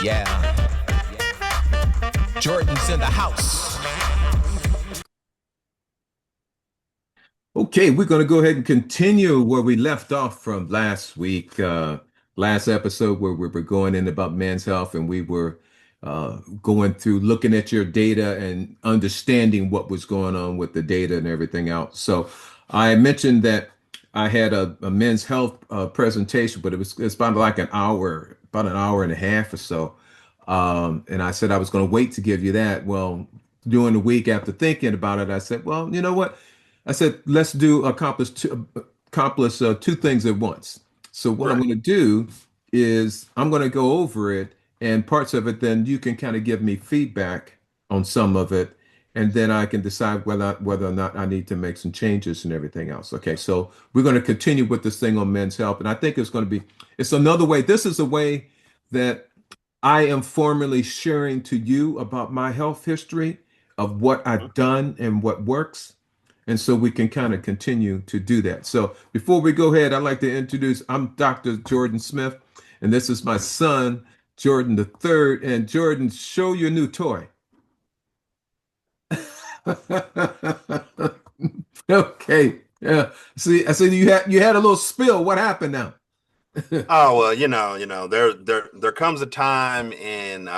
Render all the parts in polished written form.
Yeah, Jordan's in the house. Okay, we're going to go ahead and continue where we left off from last week, last episode where we were going in about men's health and we were going through looking at your data and understanding what was going on with the data and everything else. So I mentioned that I had a men's health presentation, but it's about like about an hour and a half or so. And I said I was going to wait to give you that. Well, during the week after thinking about it, I said, well, you know what? I said, let's do accomplish two things at once. So what I'm Right. going to do is I'm going to go over it and parts of it, then you can kind of give me feedback on some of it, and then I can decide whether or not I need to make some changes and everything else. Okay, so we're going to continue with this thing on men's health, and I think it's another way. This is a way that I am formally sharing to you about my health history of what Mhm. I've done and what works. And so we can kind of continue to do that. So before we go ahead, I'd like to introduce, I'm Dr. Jordan Smith, and this is my son, Jordan the third. And Jordan, show your new toy. Okay. Yeah. See, I see you had a little spill. What happened now? Oh well, there comes a time in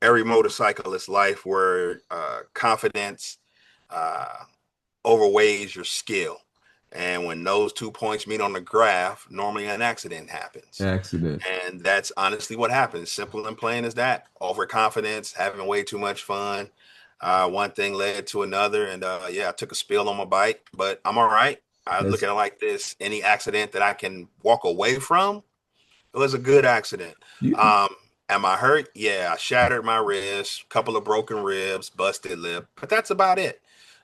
every motorcyclist's life where confidence uh, overweighs your skill, and when those 2 points meet on the graph, normally an accident happens, Accident. and that's honestly what happens. Simple and plain as that. Overconfidence, having way too much fun. One thing led to another, and yeah, I took a spill on my bike, but I'm all right. I look That's at it like this: any accident that I can walk away from, it was a good accident. you. Um, am I hurt? Yeah, I shattered my wrist, couple of broken ribs, busted lip, but that's about it.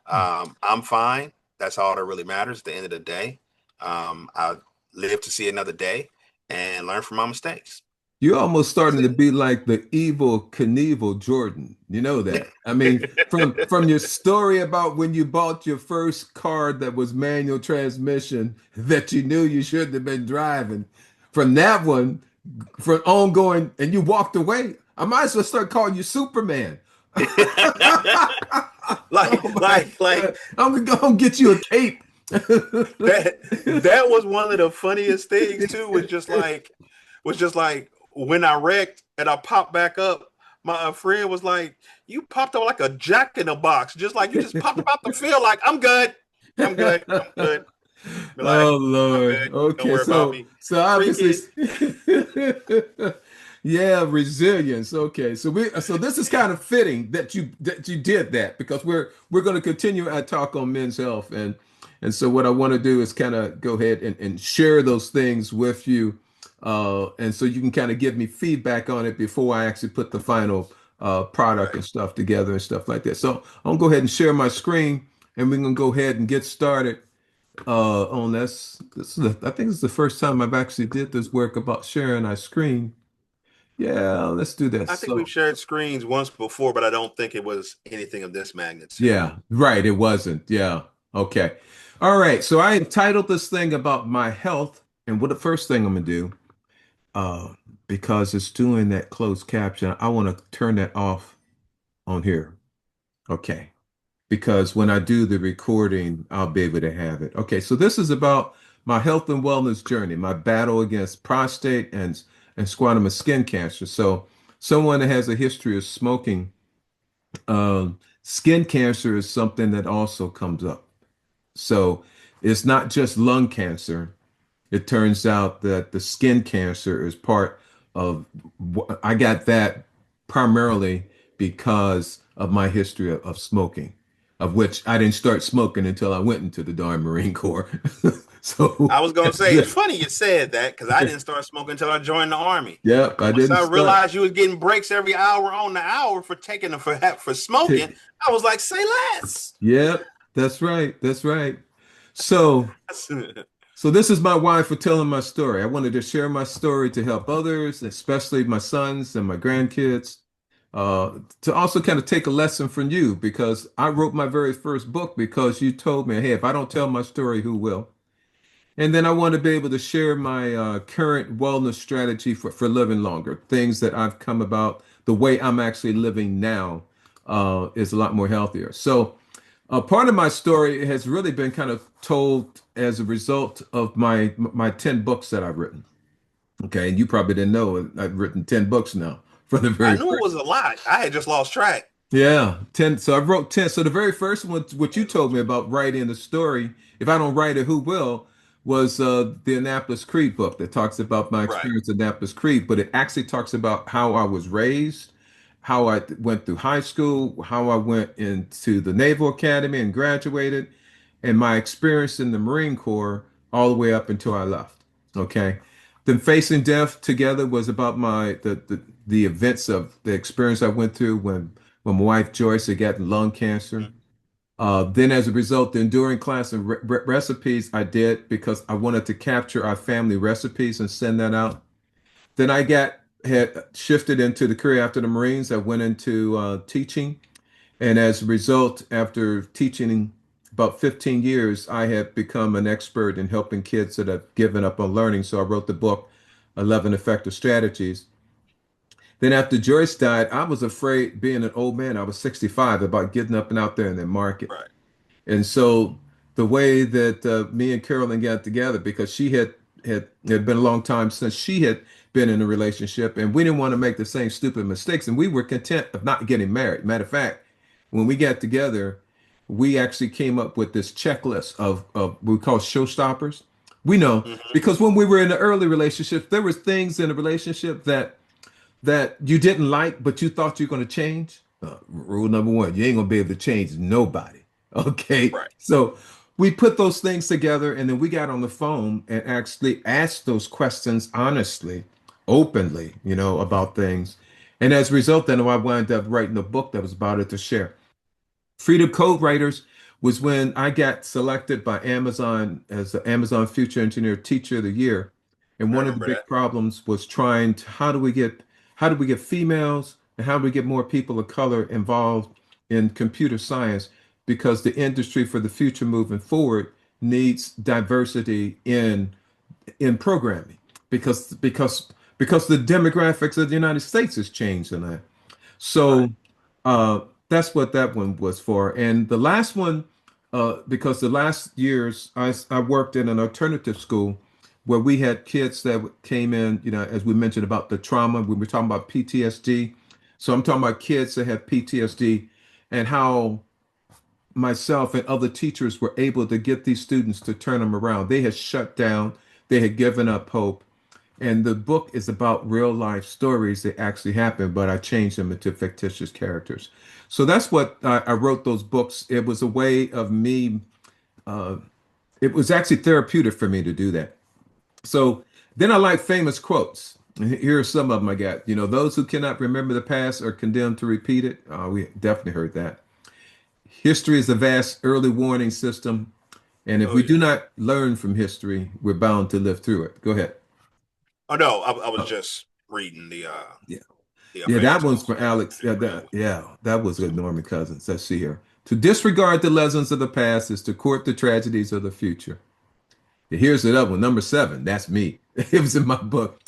I'm fine. That's all that really matters at the end of the day. I live to see another day and learn from my mistakes. You're almost That's starting to it. be like the evil Knievel Jordan. You know that. I mean, from your story about when you bought your first car that was manual transmission that you knew you shouldn't have been driving, from that one, from ongoing, and you walked away. I might as well start calling you Superman. like Oh my like like God. I'm gonna get you a cape. that was one of the funniest things too, was just like when I wrecked and I popped back up, my friend was like, "You popped up like a jack in a box, just like you just popped up out the field. Like I'm good, I'm good, I'm good. Oh Relax, I'm Lord. good. Don't Okay, worry about so me." so obviously Freaking yeah, resilience. Okay. So this is kind of fitting that you did that because we're going to continue our talk on men's health and so what I want to do is kind of go ahead and share those things with you and so you can kind of give me feedback on it before I actually put the final product right. and stuff together and stuff like that. So I'm gonna go ahead and share my screen and we're gonna go ahead and get started on I think it's the first time I've actually did this work about sharing our screen. Yeah, let's do this. I think we've So, shared screens once before, but I don't think it was anything of this magnitude. yeah, right, it wasn't. Yeah. Okay. All right. So I entitled this thing about my health, and what the first thing I'm gonna do, uh, because it's doing that closed caption, I want to turn that off on here. Okay. Because when I do the recording, I'll be able to have it. Okay, so this is about my health and wellness journey, my battle against prostate and squamous skin cancer. So, someone that has a history of smoking, skin cancer is something that also comes up. So, it's not just lung cancer. It turns out that the skin cancer is part of, I got that primarily because of my history of smoking, of which I didn't start smoking until I went into the darn Marine Corps. So, I was gonna say it's funny you said that because I didn't start smoking until I joined the army. yeah, I Once didn't I start. realized you was getting breaks every hour on the hour for taking them for smoking, I was like, say less. Yeah, that's right. That's right. So, so this is my why for telling my story. I wanted to share my story to help others, especially my sons and my grandkids, to also kind of take a lesson from you because I wrote my very first book because you told me, hey, if I don't tell my story, who will? And then I want to be able to share my current wellness strategy for living longer, things that I've come about. The way I'm actually living now is a lot more healthier. So, part of my story has really been kind of told as a result of my 10 books that I've written. Okay, and you probably didn't know I've written 10 books now for the I very knew it was first. a lot. I had just lost track. Yeah, 10. So I wrote 10. So the very first one, what you Yeah. told me about writing the story, if I don't write it, who will, was the Annapolis Creed book that talks about my Right. experience at Annapolis Creed, but it actually talks about how I was raised, how I went through high school, how I went into the Naval Academy and graduated, and my experience in the Marine Corps all the way up until I left. Okay. Then facing death together was about the events of the experience I went through when my wife Joyce had gotten lung cancer. Mhm. Then, as a result, the enduring class of recipes I did because I wanted to capture our family recipes and send that out. Then I had shifted into the career after the Marines. I went into teaching, and as a result, after teaching about 15 years, I have become an expert in helping kids that have given up on learning. So I wrote the book, 11 Effective Strategies. Then after Joyce died, I was afraid, being an old man, I was 65, about getting up and out there in the market. Right. And so the way that me and Carolyn got together, because she had been a long time since she had been in a relationship, and we didn't want to make the same stupid mistakes, and we were content of not getting married. Matter of fact, when we got together, we actually came up with this checklist of we call showstoppers. We know Hmm. because when we were in the early relationship, there was things in the relationship that you didn't like, but you thought you're going to change. Rule number one, you ain't going to be able to change nobody. Okay. Right. So we put those things together and then we got on the phone and actually asked those questions honestly, openly, about things. And as a result, then I wound up writing a book that was about it to share. Freedom Code Writers was when I got selected by Amazon as the Amazon Future Engineer Teacher of the Year. And I one of the remember big that. problems was trying to how do we get females and how do we get more people of color involved in computer science because the industry for the future moving forward needs diversity in programming because the demographics of the United States has changed in that. Right. So that's what that one was for. And the last one, because the last years I worked in an alternative school where we had kids that came in, as we mentioned about the trauma, we were talking about PTSD. So I'm talking about kids that have PTSD and how myself and other teachers were able to get these students to turn them around. They had shut down, they had given up hope. And the book is about real life stories that actually happened, but I changed them into fictitious characters. So that's what I wrote those books. It was a way of me, it was actually therapeutic for me to do that. So then I like famous quotes. Here are some of them I got. Those who cannot remember the past are condemned to repeat it. We definitely heard that. History is a vast early warning system. And if Oh we do yeah. not learn from history, we're bound to live through it. Go ahead. Oh no, I was Oh, just reading yeah. the Yeah, that famous one's quotes for that Alex. you Yeah, read. that was with Norman Cousins. Let's see here. To disregard the lessons of the past is to court the tragedies of the future. Here's another one, number 7. That's me. It was in my book.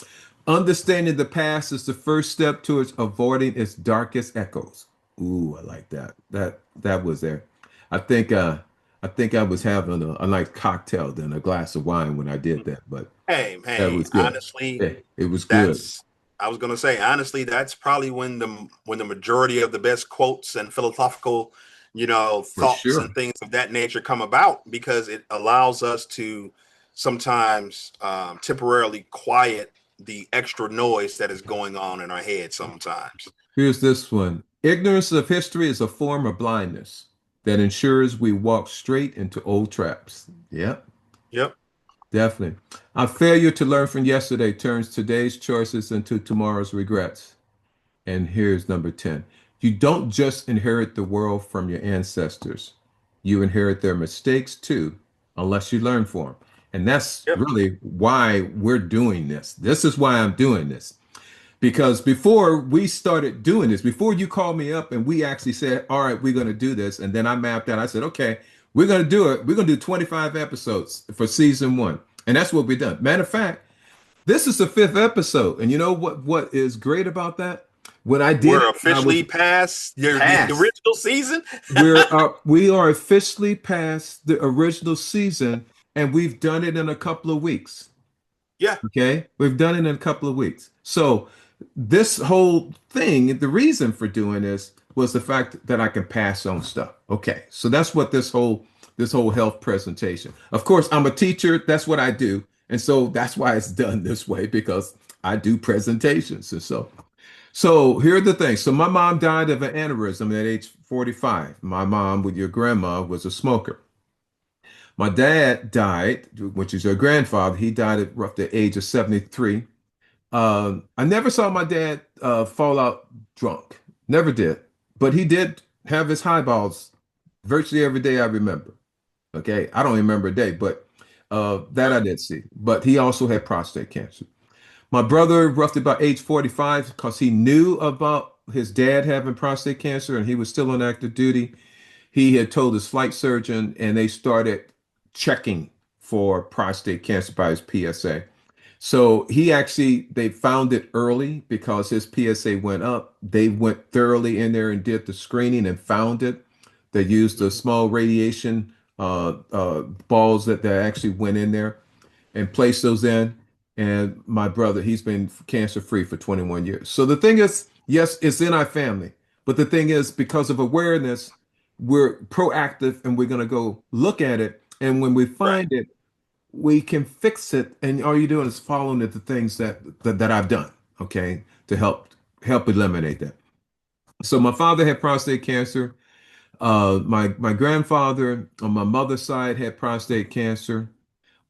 Understanding the past is the first step towards avoiding its darkest echoes. Ooh, I like that. That was there. I think I think I was having a nice cocktail than a glass of wine when I did that, but Hey, that hey, was good. honestly, Yeah, it was good that's I was gonna say, honestly, that's probably when the majority of the best quotes and philosophical, for thoughts and sure. things of that nature come about because it allows us to sometimes temporarily quiet the extra noise that is going on in our head sometimes. Here's this one. Ignorance of history is a form of blindness that ensures we walk straight into old traps. Yep, Yep. definitely. Our failure to learn from yesterday turns today's choices into tomorrow's regrets. And here's number 10. You don't just inherit the world from your ancestors, you inherit their mistakes too, unless you learn from them. And that's Yep. really why we're doing this. This is why I'm doing this. Because before we started doing this, before you called me up and we actually said, all right, we're going to do this. And then I mapped out, I said, okay, we're going to do it. We're going to do 25 episodes for season 1. And that's what we've done. Matter of fact, this is the fifth episode. And you know what is great about that? When I did We're it, I was officially past the past. original season. We are officially past the original season, and we've done it in a couple of weeks. Yeah, Okay, we've done it in a couple of weeks. So this whole thing, the reason for doing this was the fact that I can pass on stuff. Okay, so that's what this whole health presentation. Of course, I'm a teacher. That's what I do, and so that's why it's done this way because I do presentations, and so here are the things. So my mom died of an aneurysm at age 45. My mom, with your grandma, was a smoker. My dad died, which is your grandfather. He died at roughly the age of 73. I never saw my dad fall out drunk. Never did. But he did have his highballs virtually every day I remember. Okay. I don't remember a day, but that I did see. But he also had prostate cancer. My brother, roughly about age 45, because he knew about his dad having prostate cancer and he was still on active duty, he had told his flight surgeon and they started checking for prostate cancer by his PSA. So they found it early because his PSA went up. They went thoroughly in there and did the screening and found it. They used the small radiation balls that actually went in there and placed those in. And my brother, he's been cancer free for 21 years. So the thing is, yes, it's in our family. But the thing is, because of awareness, we're proactive and we're going to go look at it. And when we right, find it, we can fix it. And all you're doing is following the things that I've done, okay, to help eliminate that. So my father had prostate cancer. My grandfather on my mother's side had prostate cancer.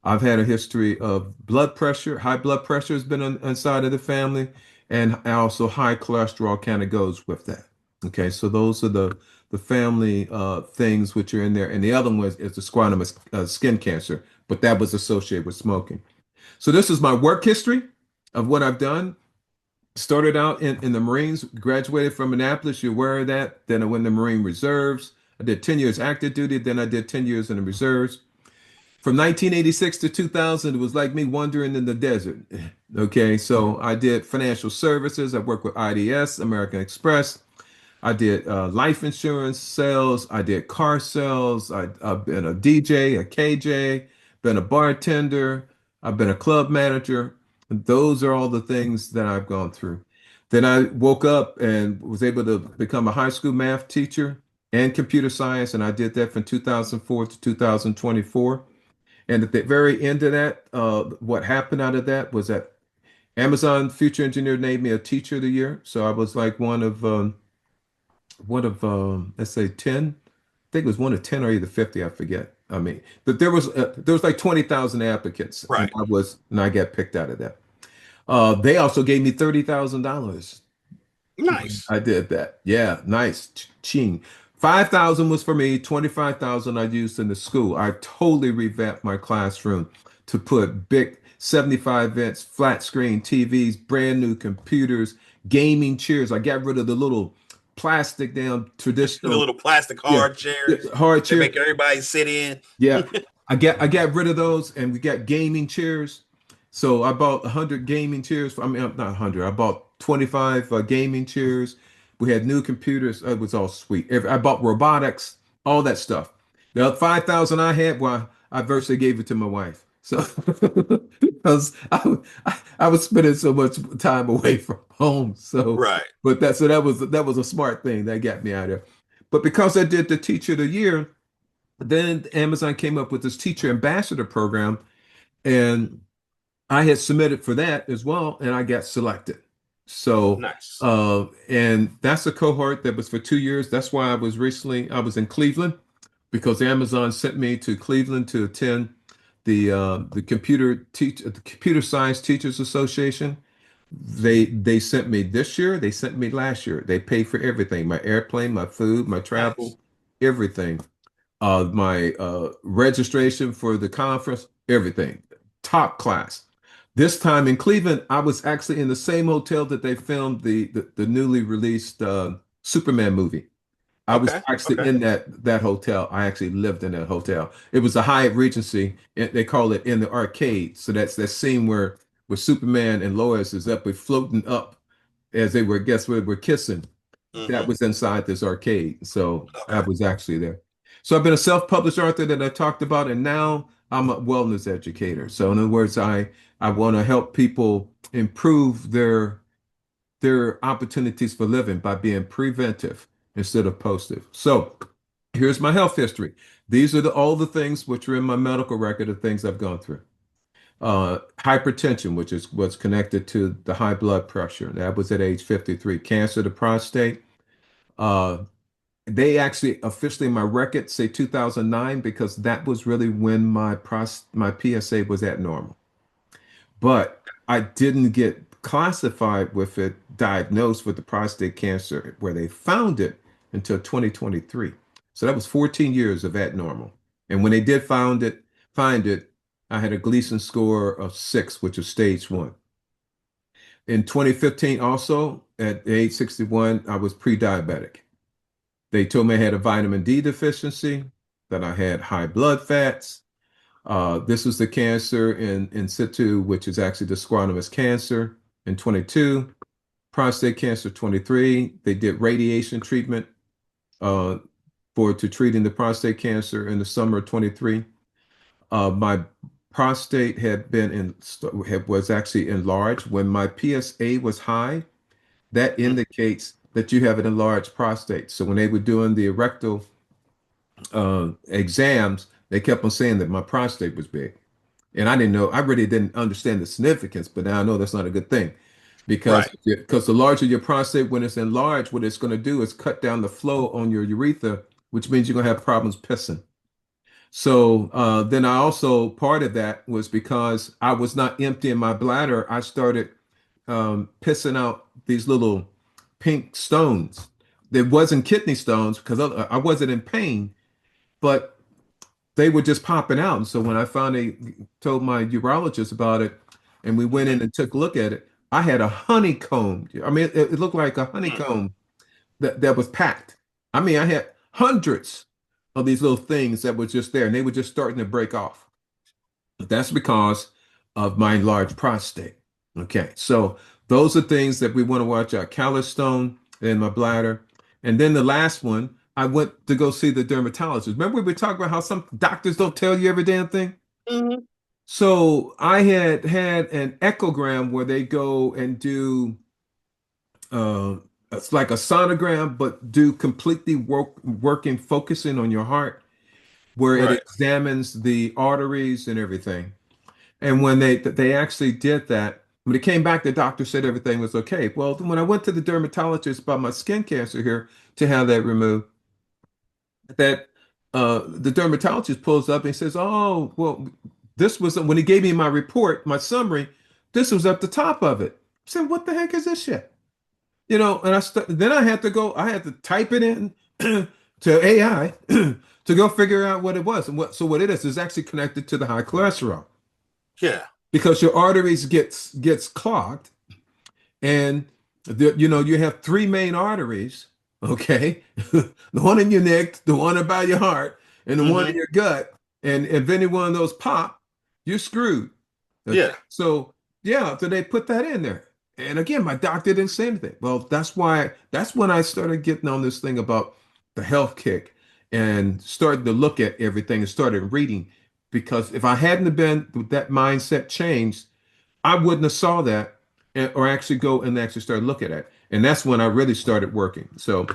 I've had a history of blood pressure. High blood pressure has been on inside of the family, and also high cholesterol kind of goes with that. Okay, so those are the family things which are in there, and the other one is the squamous skin cancer, but that was associated with smoking. So this is my work history of what I've done. Started out in the Marines, graduated from Annapolis. You're aware of that. Then I went to Marine Reserves. I did 10 years active duty. Then I did 10 years in the reserves. From 1986 to 2000, it was like me wandering in the desert. Okay, so I did financial services. I worked with IDS, American Express. I did life insurance sales. I did car sales. I've been a DJ, a KJ, been a bartender. I've been a club manager. And those are all the things that I've gone through. Then I woke up and was able to become a high school math teacher and computer science. And I did that from 2004 to 2024. And at the very end of that, what happened out of that was that Amazon Future Engineer named me a Teacher of the Year. So I was like one of let's say 10. I think it was one of 10 or either 50, I forget. I mean, but there was like 20,000 applicants, and right. I got picked out of that. They also gave me $30,000. Nice. I did that. Yeah, nice. Ching. 5,000 was for me, 25,000 I used in the school. I totally revamped my classroom to put big 75-inch flat screen TVs, brand new computers, gaming chairs. I got rid of the little plastic damn The traditional, little plastic yeah, hard chairs hard they chair. make everybody sit in. Yeah, I got rid of those, and we got gaming chairs. So I bought 100 gaming chairs. I mean, not 100. I bought 25 gaming chairs. We had new computers. It was all sweet. I bought robotics, all that stuff. The 5,000 I had, well, I virtually gave it to my wife. So because I was spending so much time away from home. So, Right. that was a smart thing that got me out of there. But because I did the Teacher of the Year. Then Amazon came up with this teacher ambassador program, and I had submitted for that as well, and I got selected. So, Nice. and that's a cohort that was for 2 years. That's why I was in Cleveland because Amazon sent me to Cleveland to attend the Computer Science Teachers Association. They sent me this year. They sent me last year. They paid for everything: my airplane, my food, my Nice. travel, everything, my registration for the conference, everything, top class. This time in Cleveland, I was actually in the same hotel that they filmed the newly released Superman movie. I was Okay. actually Okay. in that hotel. I actually lived in that hotel. It was the Hyatt Regency. They call it in the arcade. So that's that scene where Superman and Lois is up, floating up as they were, guess what, were kissing. That Hmm. was inside this arcade. So I Okay. was actually there. So I've been a self-published author that I talked about, and now I'm a wellness educator. So in other words, I want to help people improve their opportunities for living by being preventive instead of positive. So here's my health history. These are all the things which are in my medical record of things I've gone through. Hypertension, which is what's connected to the high blood pressure. That was at age 53. Cancer of the prostate. Uh, they actually officially in my record say 2009 because that was really when my PSA was at normal. But I didn't get classified with it, diagnosed with the prostate cancer where they found it until 2023. So that was 14 years of abnormal. And when they did find it, I had a Gleason score of 6, which was stage 1. In 2015, also at age 61, I was pre-diabetic. They told me I had a vitamin D deficiency, that I had high blood fats. This was the cancer in situ, which is actually the squamous cancer in 22, prostate cancer 23. They did radiation treatment uh, to treating the prostate cancer in the summer of 23. My prostate was actually enlarged. When my PSA was high, that Mm. indicates that you have an enlarged prostate. So when they were doing the rectal exams, they kept on saying that my prostate was big. And I didn't know, I really didn't understand the significance, but now I know that's not a good thing because Right. the larger your prostate, when it's enlarged, what it's going to do is cut down the flow on your urethra, which means you're going to have problems pissing. So then I also, part of that was because I was not emptying my bladder, I started pissing out these little pink stones. There wasn't kidney stones because I wasn't in pain, but they were just popping out. And so when I finally told my urologist about it and we went Hmm. in and took a look at it, I had a honeycomb. I mean, it looked like a Hmm. honeycomb that was packed. I mean, I had hundreds of these little things that were just there and they were just starting to break off. But that's because of my enlarged prostate. Okay, so those are things that we want to watch out. Callus stone in my bladder. And then the last one, I went to go see the dermatologist. Remember we were talking about how some doctors don't tell you every damn thing? Hmm. So I had an echogram where they go and do uh, it's like a sonogram, but do completely working, focusing on your heart, where it Right. examines the arteries and everything. And when they actually did that, when it came back, the doctor said everything was okay. Well, when I went to the dermatologist about my skin cancer here to have that removed, that the dermatologist pulls up and he says, "Oh, well, this was when he gave me my report, my summary. This was at the top of it." I said, "What the heck is this shit?" And then I had to type it in to AI to go figure out what it was. And what it is actually connected to the high cholesterol Yeah. because your arteries gets clogged and you have three main arteries, okay? The one in your neck, the one about your heart, and the one in Hmm. your gut. And if any one of those pop, you're screwed. Okay. Yeah. So yeah, so they put that in there. And again, my doctor didn't say anything. Well, that's when I started getting on this thing about the health kick and started to look at everything and started reading. Because if I hadn't have been with that mindset changed, I wouldn't have saw that or actually go and actually start looking at it. And that's when I really started working. So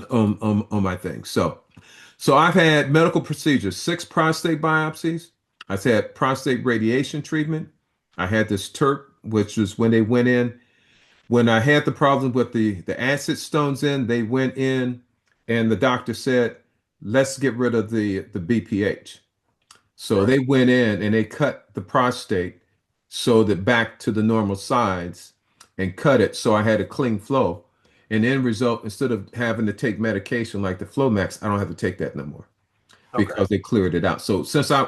on my thing. So I've had medical procedures, 6 prostate biopsies. I've had prostate radiation treatment. I had this TERP, which was when they went in. When I had the problem with the acid stones in, they went in and the doctor said, let's get rid of the BPH. So Right. they went in and they cut the prostate so that back to the normal size and cut it so I had a clean flow. And end result, instead of having to take medication like the Flomax, I don't have to take that no more Okay. because they cleared it out. So since I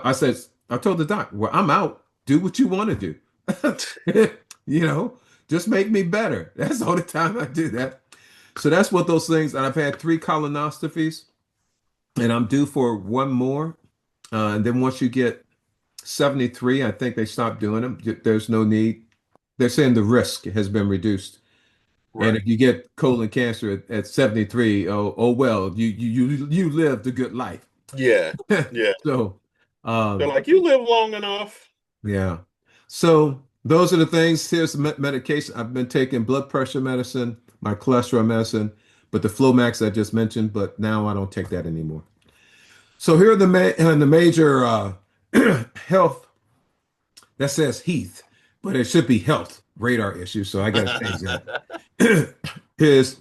told the doc, well, I'm out. Do what you want to do. You know, just make me better. That's the only time I do that. So that's what those things, and I've had three colonoscopies, and I'm due for one more. And then once you get 73, I think they stop doing them. There's no need. They're saying the risk has been reduced. And Right. if you get colon cancer at 73, oh well, you lived a good life. Yeah. Yeah. So, They're um, like, you live long enough. yeah. So those are the things. Here's the medication. I've been taking blood pressure medicine, my cholesterol medicine, but the Flomax I just mentioned, but now I don't take that anymore. So here are the major health that says Heath, but it should be health radar issues. So I got to change that. Is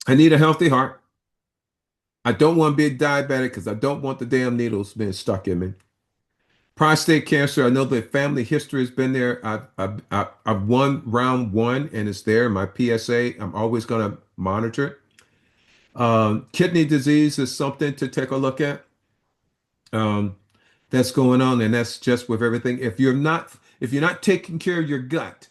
I need a healthy heart. I don't want to be a diabetic because I don't want the damn needles being stuck in me. Prostate cancer, I know the family history has been there. I've won round one and it's there. My PSA, I'm always going to monitor it. Kidney disease is something to take a look at. Um, that's going on, and that's just with everything. If you're not taking care of your gut,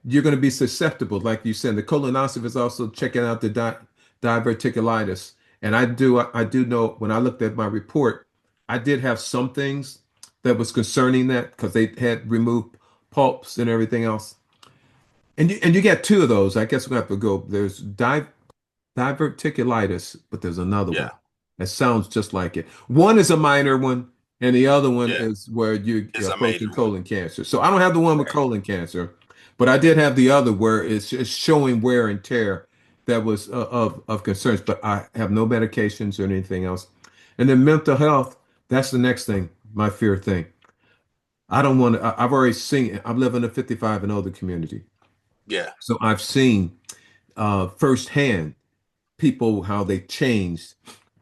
you're going to be susceptible, like you said. The colonoscopy is also checking out the diverticulitis, and I do know when I looked at my report, I did have some things that was concerning that because they had removed pulps and everything else. And you get two of those. I guess we have to go. There's diverticulitis, but there's another Yeah. one that sounds just like it. One is a minor one, and the other one Yeah. is where It's you're a approaching major one. colon cancer. So I don't have the one with Right. colon cancer, but I did have the other where it's showing wear and tear that was of concerns. But I have no medications or anything else. And then mental health, that's the next thing, my fear thing. I don't want to. I've already seen. I live in a 55 and older community, Yeah. so I've seen firsthand people how they changed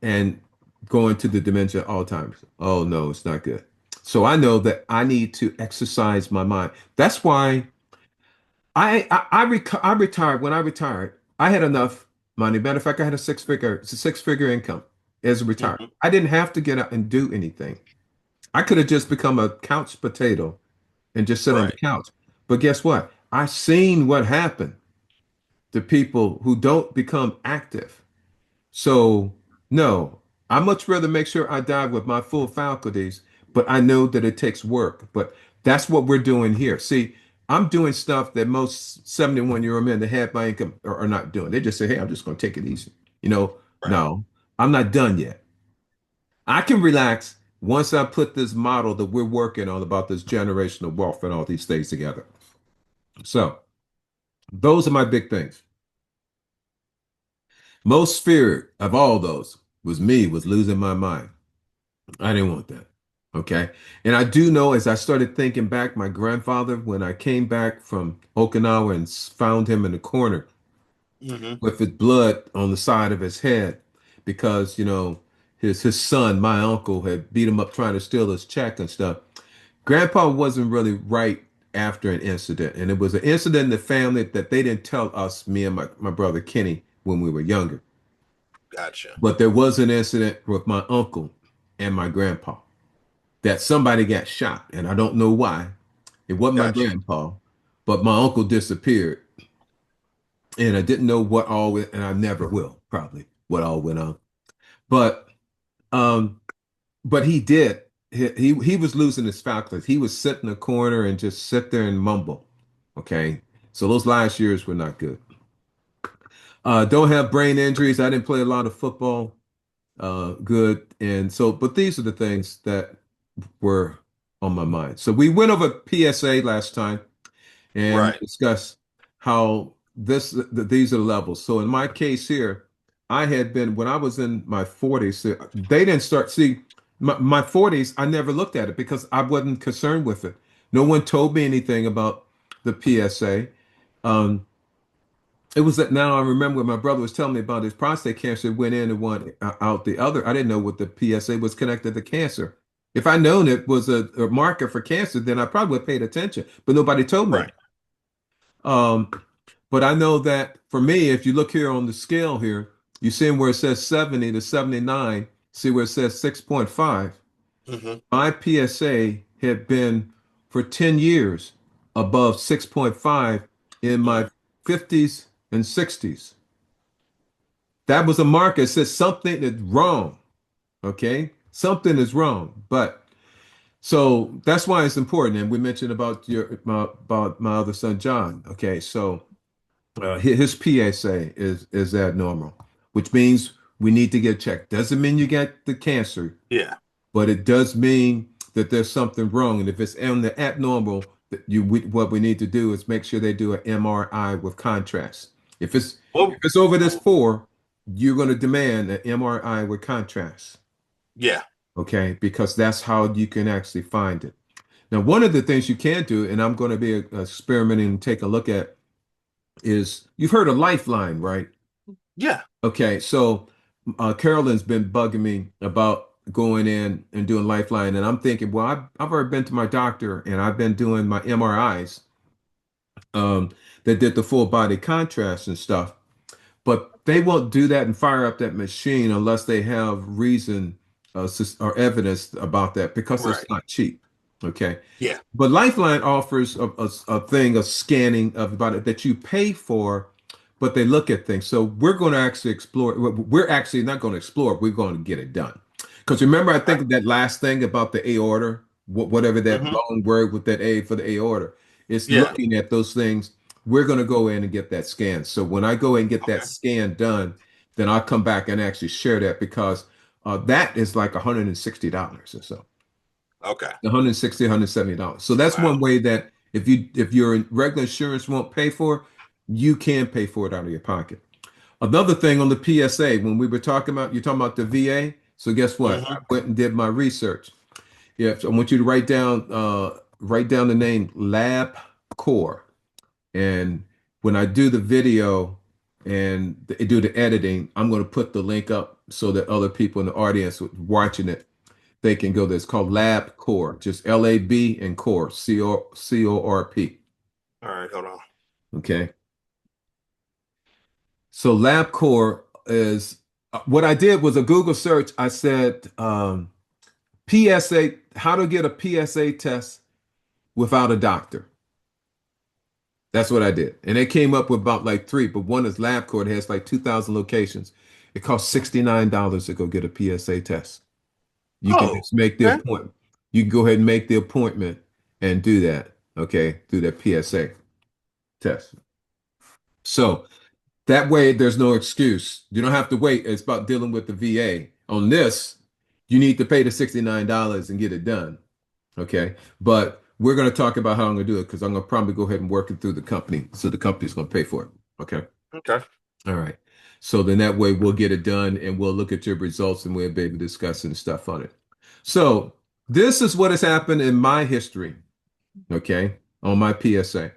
and going to the dementia Alzheimer's. Oh no, it's not good. So I know that I need to exercise my mind. That's why I retired. When I retired, I had enough money. Matter of fact, I had a six figure income as a retired. Hmm. I didn't have to get out and do anything. I could have just become a couch potato and just sit on the Right. couch. But guess what? I seen what happened to people who don't become active. So, no, I much rather make sure I die with my full faculties, but I know that it takes work. But that's what we're doing here. See, I'm doing stuff that most 71-year-old men that have my income are not doing. They just say, hey, I'm just going to take it easy. Right. No, I'm not done yet. I can relax once I put this model that we're working on about this generational wealth and all these things together. So, those are my big things. Most feared of all those was losing my mind. I didn't want that. Okay. And I do know as I started thinking back, my grandfather, when I came back from Okinawa and found him in the corner Hmm. with his blood on the side of his head, because, his son, my uncle, had beat him up trying to steal his check and stuff. Grandpa wasn't really right after an incident. And it was an incident in the family that they didn't tell us, me and my brother Kenny, when we were younger. Gotcha. But there was an incident with my uncle and my grandpa that somebody got shot, and I don't know why. It wasn't my Gotcha. grandpa, but my uncle disappeared, and I didn't know what all went, and I never will probably what all went on. But um, but he did. He was losing his faculties. He would sit in a corner and just sit there and mumble. Okay, so those last years were not good. Don't have brain injuries. I didn't play a lot of football. Good, and so, but these are the things that were on my mind. So we went over PSA last time and we Right. discussed how these are the levels. So in my case here, I had been when I was in my 40s. They didn't start. See, my 40s. I never looked at it because I wasn't concerned with it. No one told me anything about the PSA. Um, it was that now I remember when my brother was telling me about his prostate cancer, it went in and went out the other. I didn't know what the PSA was connected to cancer. If I known it was a marker for cancer, then I probably would have paid attention, but nobody told me. Right. Um, but I know that for me, if you look here on the scale here, you see where it says 70 to 79, see where it says 6.5. Hmm. My PSA had been for 10 years above 6.5 in my 50s and 60s. that was a marker. It says something is wrong. Okay, something is wrong. But so that's why it's important. And we mentioned about about my other son John. Okay, so his PSA is abnormal, which means we need to get checked. Doesn't mean you get the cancer, Yeah. but it does mean that there's something wrong. And if it's on the abnormal, what we need to do is make sure they do an MRI with contrast. If it's if Well, it's over this four, you're going to demand an MRI with contrast. yeah. Okay, because that's how you can actually find it. Now, one of the things you can do, and I'm going to be experimenting and take a look at, is you've heard of Lifeline, right? Yeah. Okay, so Carolyn's been bugging me about going in and doing Lifeline, and I'm thinking, well, I've already been to my doctor and I've been doing my MRIs um, that did the full body contrast and stuff, but they won't do that and fire up that machine unless they have reason or evidence about that because it's Right. not cheap. Okay. Yeah. But Lifeline offers a thing of scanning of about it that you pay for, but they look at things. So we're going to actually explore. We're actually not going to explore. We're going to get it done. Because remember, I think Okay. of that last thing about the aorta, whatever that Hmm. long word with that A for the aorta, it's Yeah. looking at those things. We're going to go in and get that scan. So when I go and get that Okay. scan done, then I'll come back and actually share that because that is like $160 or so. Okay. 160, $170. So that's Wow. one way that if your regular insurance won't pay for, you can pay for it out of your pocket. Another thing on the PSA, when we were talking about, you're talking about the VA. So guess what? I Hmm. went and did my research. Yeah, so I want you to write down the name Lab Core. And when I do the video and do the editing, I'm going to put the link up so that other people in the audience watching it, they can go there. It's called Lab Core, just LAB and Core, CORP. All right. Hold on. Okay. So Lab Core is what I did was a Google search. I said PSA, how to get a PSA test without a doctor. That's what I did. And it came up with about like three, but one is LabCorp. It has like 2,000 locations. It costs $69 to go get a PSA test. You can Oh. just make the Okay. appointment. You can go ahead and make the appointment and do that. Okay. Do that PSA test. So that way there's no excuse. You don't have to wait. It's about dealing with the VA. On this, you need to pay the $69 and get it done. Okay. But we're going to talk about how I'm going to do it because I'm going to probably go ahead and work it through the company. So the company's going to pay for it. Okay. Okay. All right. So then that way we'll get it done and we'll look at your results and we'll be able to discuss and stuff on it. So this is what has happened in my history. Okay. On my PSA.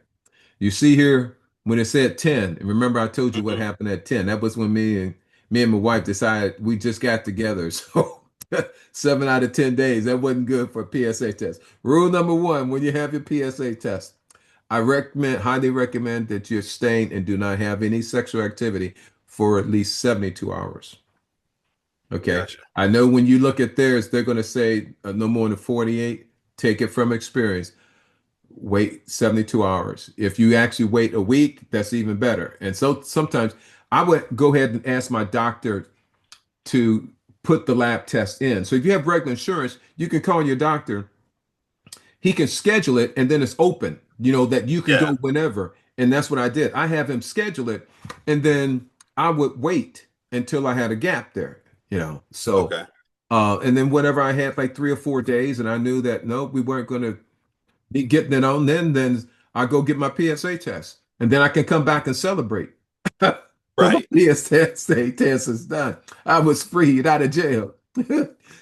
You see here when it said 10, and remember I told you what Hmm. happened at 10. That was when me and my wife decided we just got together. So 7 out of 10 days, that wasn't good for a PSA test. Rule number one, when you have your PSA test, highly recommend that you abstain and do not have any sexual activity for at least 72 hours. Okay. Gotcha. I know when you look at theirs, they're going to say no more than 48. Take it from experience. Wait 72 hours. If you actually wait a week, that's even better. And so sometimes I would go ahead and ask my doctor to put the lab test in. So if you have regular insurance, you can call your doctor. He can schedule it and then it's open, that you can Yeah. go whenever. And that's what I did. I have him schedule it and then I would wait until I had a gap there. So, Okay. and then whenever I had like 3 or 4 days and I knew that no, we weren't going to be getting it on, then I go get my PSA test and then I can come back and celebrate. When my Right. PSA test is done, I was freed out of jail.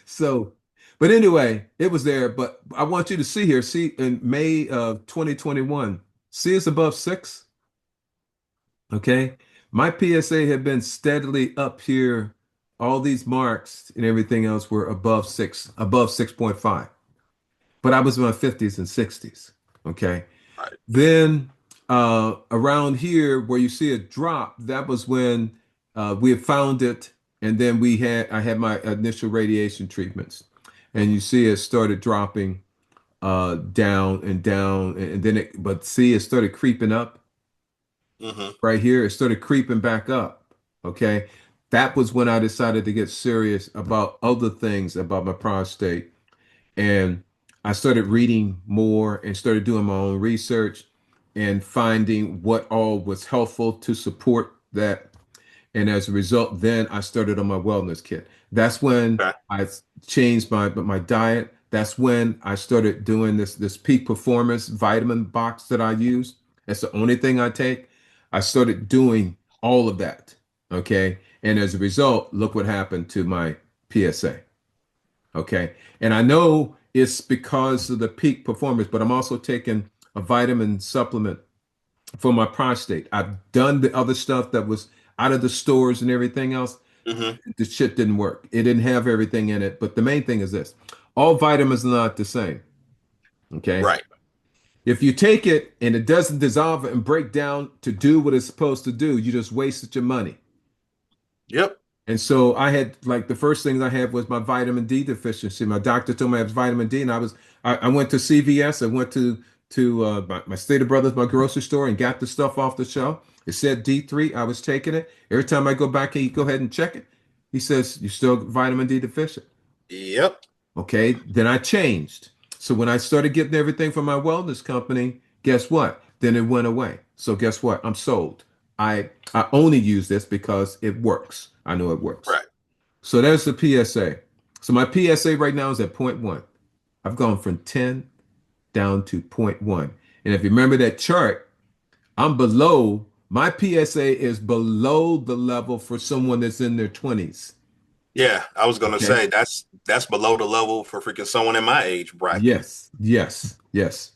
So, but anyway, it was there. But I want you to see here, see in May of 2021, see it's above 6. Okay. My PSA had been steadily up here. All these marks and everything else were above 6, above 6.5. But I was in my 50s and 60s. Okay. Right. Then around here where you see a drop, that was when we had found it, and then I had my initial radiation treatments, and you see it started dropping down and down, and then but see it started creeping up Hmm. right here. It started creeping back up. Okay, that was when I decided to get serious about other things about my prostate. And I started reading more and started doing my own research and finding what all was helpful to support that. And as a result, then I started on my wellness kit. That's when Okay. I changed my diet. That's when I started doing this peak performance vitamin box that I use. That's the only thing I take. I started doing all of that. Okay. And as a result, look what happened to my PSA. Okay. And I know it's because of the peak performance, but I'm also taking a vitamin supplement for my prostate. I've done the other stuff that was out of the stores and everything else. Hmm. The shit didn't work. It didn't have everything in it. But the main thing is this: all vitamins are not the same. Okay. Right. If you take it and it doesn't dissolve and break down to do what it's supposed to do, you just wasted your money. Yep. And so I had like the first things I had was my vitamin D deficiency. My doctor told me I had vitamin D, and I went to CVS. I went to my Stater Brothers, my grocery store, and got the stuff off the shelf. It said D3. I was taking it. Every time I go back and he go ahead and check it, he says you're still vitamin D deficient. Yep. Okay, then I changed. So when I started getting everything from my wellness company, guess what? Then it went away. So guess what? I'm sold. I only use this because it works. I know it works. Right. So there's the PSA. So my PSA right now is at point 0.1. I've gone from 10 down to point 0.1. And if you remember that chart, I'm below, my PSA is below the level for someone that's in their 20s. Yeah, I was gonna Okay. say that's below the level for freaking someone in my age bracket. Yes, yes, yes.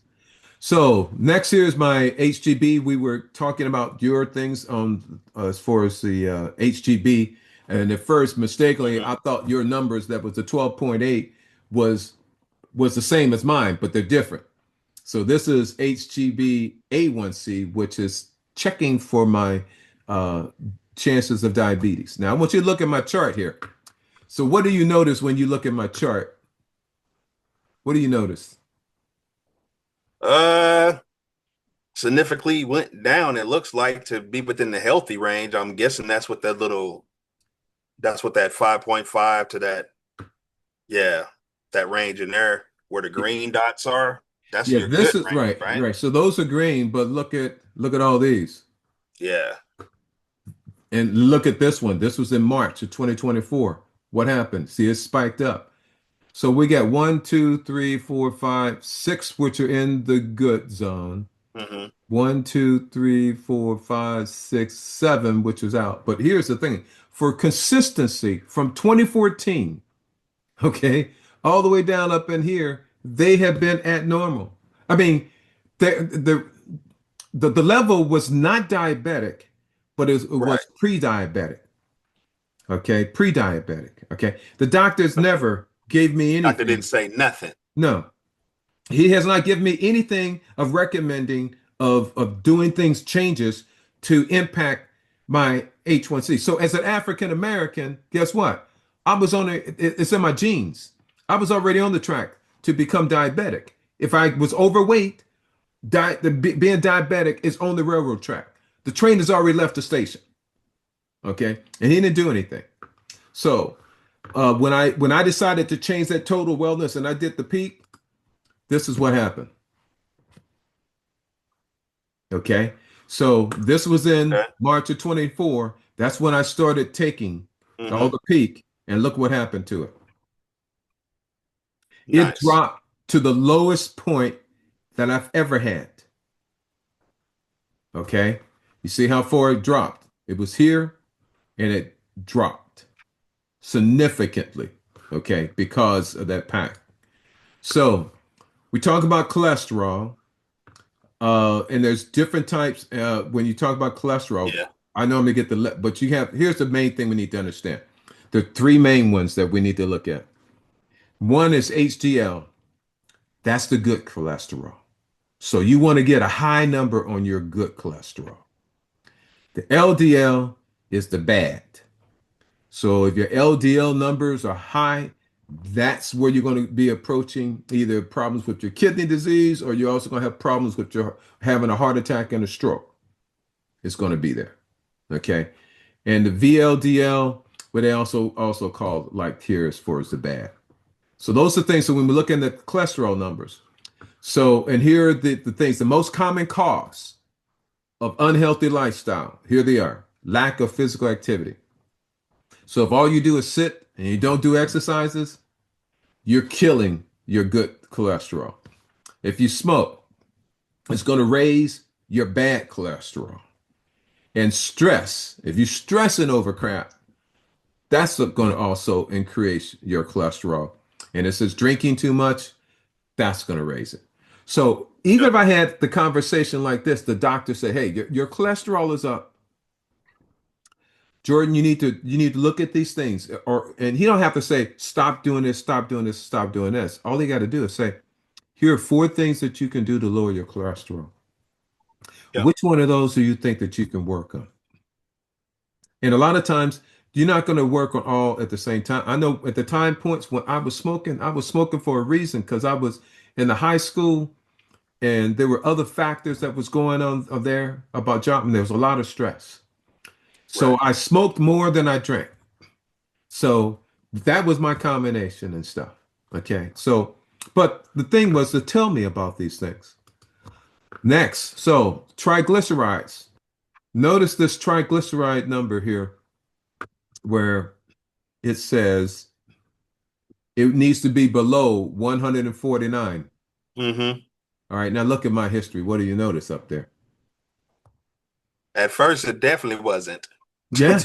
So next here is my HGB. We were talking about your things on as far as the HGB, and at first, mistakenly, Hmm. I thought your numbers that was the 12.8 was was the same as mine, but they're different. So this is HGB A1C, which is checking for my uh, chances of diabetes. Now I want you to look at my chart here. So what do you notice when you look at my chart? What do you notice? Uh, Significantly went down. It looks like to be within the healthy range. I'm guessing that's what that 5.5 to that, yeah, that range in there where the green dots are. That's Yeah, your this good is range, right, right? right. So those are green, but look at all these. Yeah. And look at this one. This was in March of 2024. What happened? See, it spiked up. So we got one, two, three, four, five, six, which are in the good zone. Hmm. One, two, three, four, five, six, seven, which was out. But here's the thing. For consistency from 2014, okay, all the way down up in here, they have been at normal. I mean, the level was not diabetic, but it Right. was pre-diabetic. Okay, pre-diabetic. Okay, the doctors never gave me Doctor didn't anything. say nothing. No, he has not given me anything of recommending of doing things changes to impact my H1C. So as an African American, guess what? I was on it's in my genes. I was already on the track to become diabetic. If I was overweight, being diabetic is on the railroad track. The train has already left the station. Okay, and he didn't do anything. So when I decided to change that total wellness and I did the peak, this is what happened. Okay. So this was in Okay. March of 24. That's when I started taking all Hmm. the peak, and look what happened to it. It Nice. dropped to the lowest point that I've ever had. Okay. You see how far it dropped? It was here and it dropped significantly. Okay. Because of that pack. So we talk about cholesterol. And there's different types. When you talk about cholesterol, Yeah. I normally get but you have, here's the main thing we need to understand. The three main ones that we need to look at. One is HDL. That's the good cholesterol. So you want to get a high number on your good cholesterol. The LDL is the bad. So if your LDL numbers are high, that's where you're going to be approaching either problems with your kidney disease, or you're also going to have problems with your having a heart attack and a stroke. It's going to be there. Okay. And the VLDL, but they also call like here as far as the bad. So those are things. So when we look at the cholesterol numbers, so and here are the things, the most common cause of unhealthy lifestyle. Here they are: lack of physical activity. So if all you do is sit and you don't do exercises, you're killing your good cholesterol. If you smoke, it's going to raise your bad cholesterol. And stress, if you're stressing over crap, that's going to also increase your cholesterol. And it says drinking too much, that's going to raise it. So even Yep. if I had the conversation like this, the doctor said, "Hey, your cholesterol is up. Jordan, you need to look at these things." Or and he don't have to say, "Stop doing this, stop doing this, stop doing this." All he got to do is say, "Here are four things that you can do to lower your cholesterol. Yep. Which one of those do you think that you can work on?" And a lot of times you're not going to work on all at the same time. I know at the time points when I was smoking for a reason because I was in the high school and there were other factors that was going on there about job and there was a lot of stress. So Right. I smoked more than I drank. So that was my combination and stuff. Okay. So, but the thing was to tell me about these things. Next, so triglycerides. Notice this triglyceride number here where it says it needs to be below 149. Mm-hmm. All right, now look at my history. What do you notice up there? At first, it definitely wasn't. Yeah,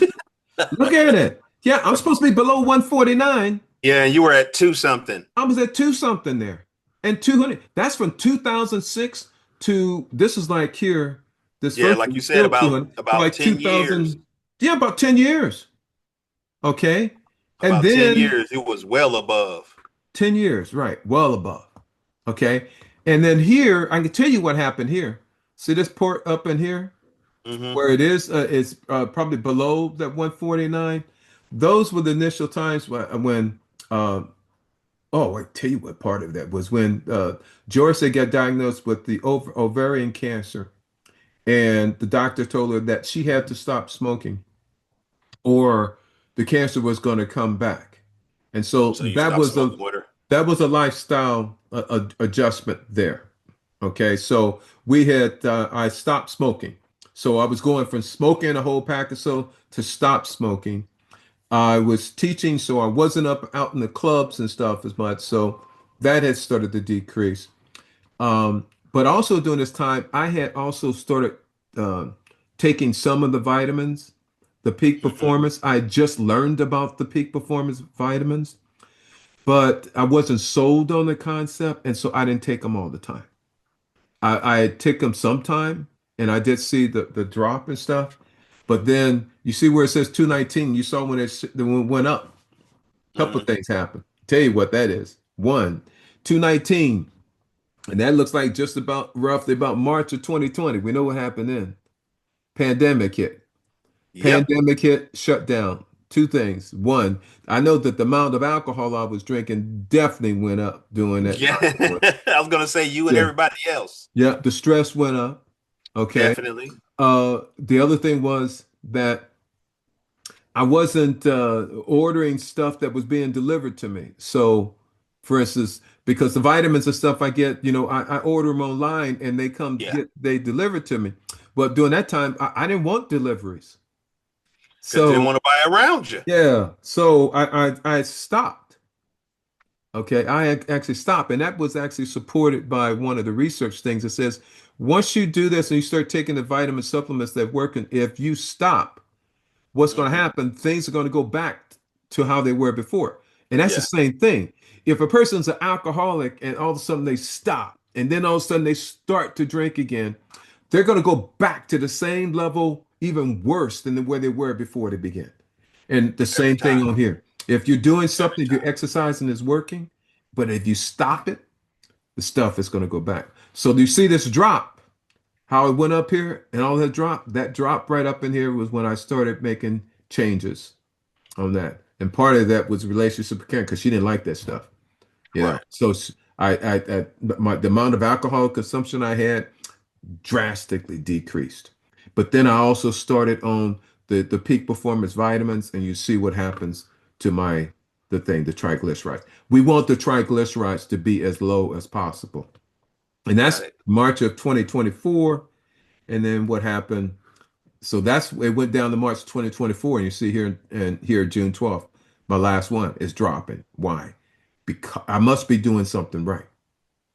look at it. Yeah, I'm supposed to be below 149. Yeah, you were at two something. I was at two something there. And 200, that's from 2006 to this is like here, this Yeah, first like one you is said, still about 200 to about like 10 years. 2000. Yeah, about 10 years. Okay. And About 10 then years, it was well above. 10 years, right? Well above. Okay. And then here, I can tell you what happened here. See this port up in here Mm-hmm. where it's probably below that 149. Those were the initial times when oh, I tell you what part of that was when Joyce had got diagnosed with the ovarian cancer, and the doctor told her that she had to stop smoking or the cancer was going to come back. And so So you stopped smoking with her. that was a lifestyle adjustment there. Okay, so we had I stopped smoking. So I was going from smoking a whole pack or so to stop smoking. I was teaching, so I wasn't up out in the clubs and stuff as much. So that had started to decrease. But also during this time, I had also started uh, taking some of the vitamins, the peak Mm-hmm. performance. I had just learned about the peak performance vitamins, but I wasn't sold on the concept, and so I didn't take them all the time. I took them sometime, and I did see the drop and stuff. But then you see where it says 219, you saw when when it went up. A couple of Mm-hmm. things happened. Tell you what that is. One, 219, and that looks like just about roughly about March of 2020. We know what happened then. Pandemic hit. Yep. Pandemic hit, shut down. Two things. One, I know that the amount of alcohol I was drinking definitely went up during that Yeah. time point. I was gonna say you and Yeah. everybody else. Yeah, the stress went up. Okay. Definitely. The other thing was that I wasn't ordering stuff that was being delivered to me. So, for instance, because the vitamins and stuff I get, I order them online and Yeah. they deliver to me. But during that time, I didn't want deliveries. Because they didn't So, want to buy around you. yeah. So I stopped. Okay. Actually stopped. And that was actually supported by one of the research things that says once you do this and you start taking the vitamin supplements that work, and if you stop, what's going to Hmm. happen? Things are going to go back to how they were before. And that's the Yeah. same thing. If a person's an alcoholic and all of a sudden they stop and then all of a sudden they start to drink again, they're going to go back to the same level, even worse than where they were before they began. And the Every same thing time. on here. If you're doing Every something, if you're time. exercising is working, but if you stop it, the stuff is going to go back. So do you see this drop? How it went up here and all that drop right up in here was when I started making changes on that. And part of that was relationship with Karen because she didn't like that stuff. Right. So the amount of alcohol consumption I had drastically decreased. But then I also started on the peak performance vitamins, and you see what happens to the triglycerides. We want the triglycerides to be as low as possible. And Got that's it. March of 2024. And then what happened? So that's it went down to March 2024. And you see here and here June 12th, my last one is dropping. Why? Because I must be doing something right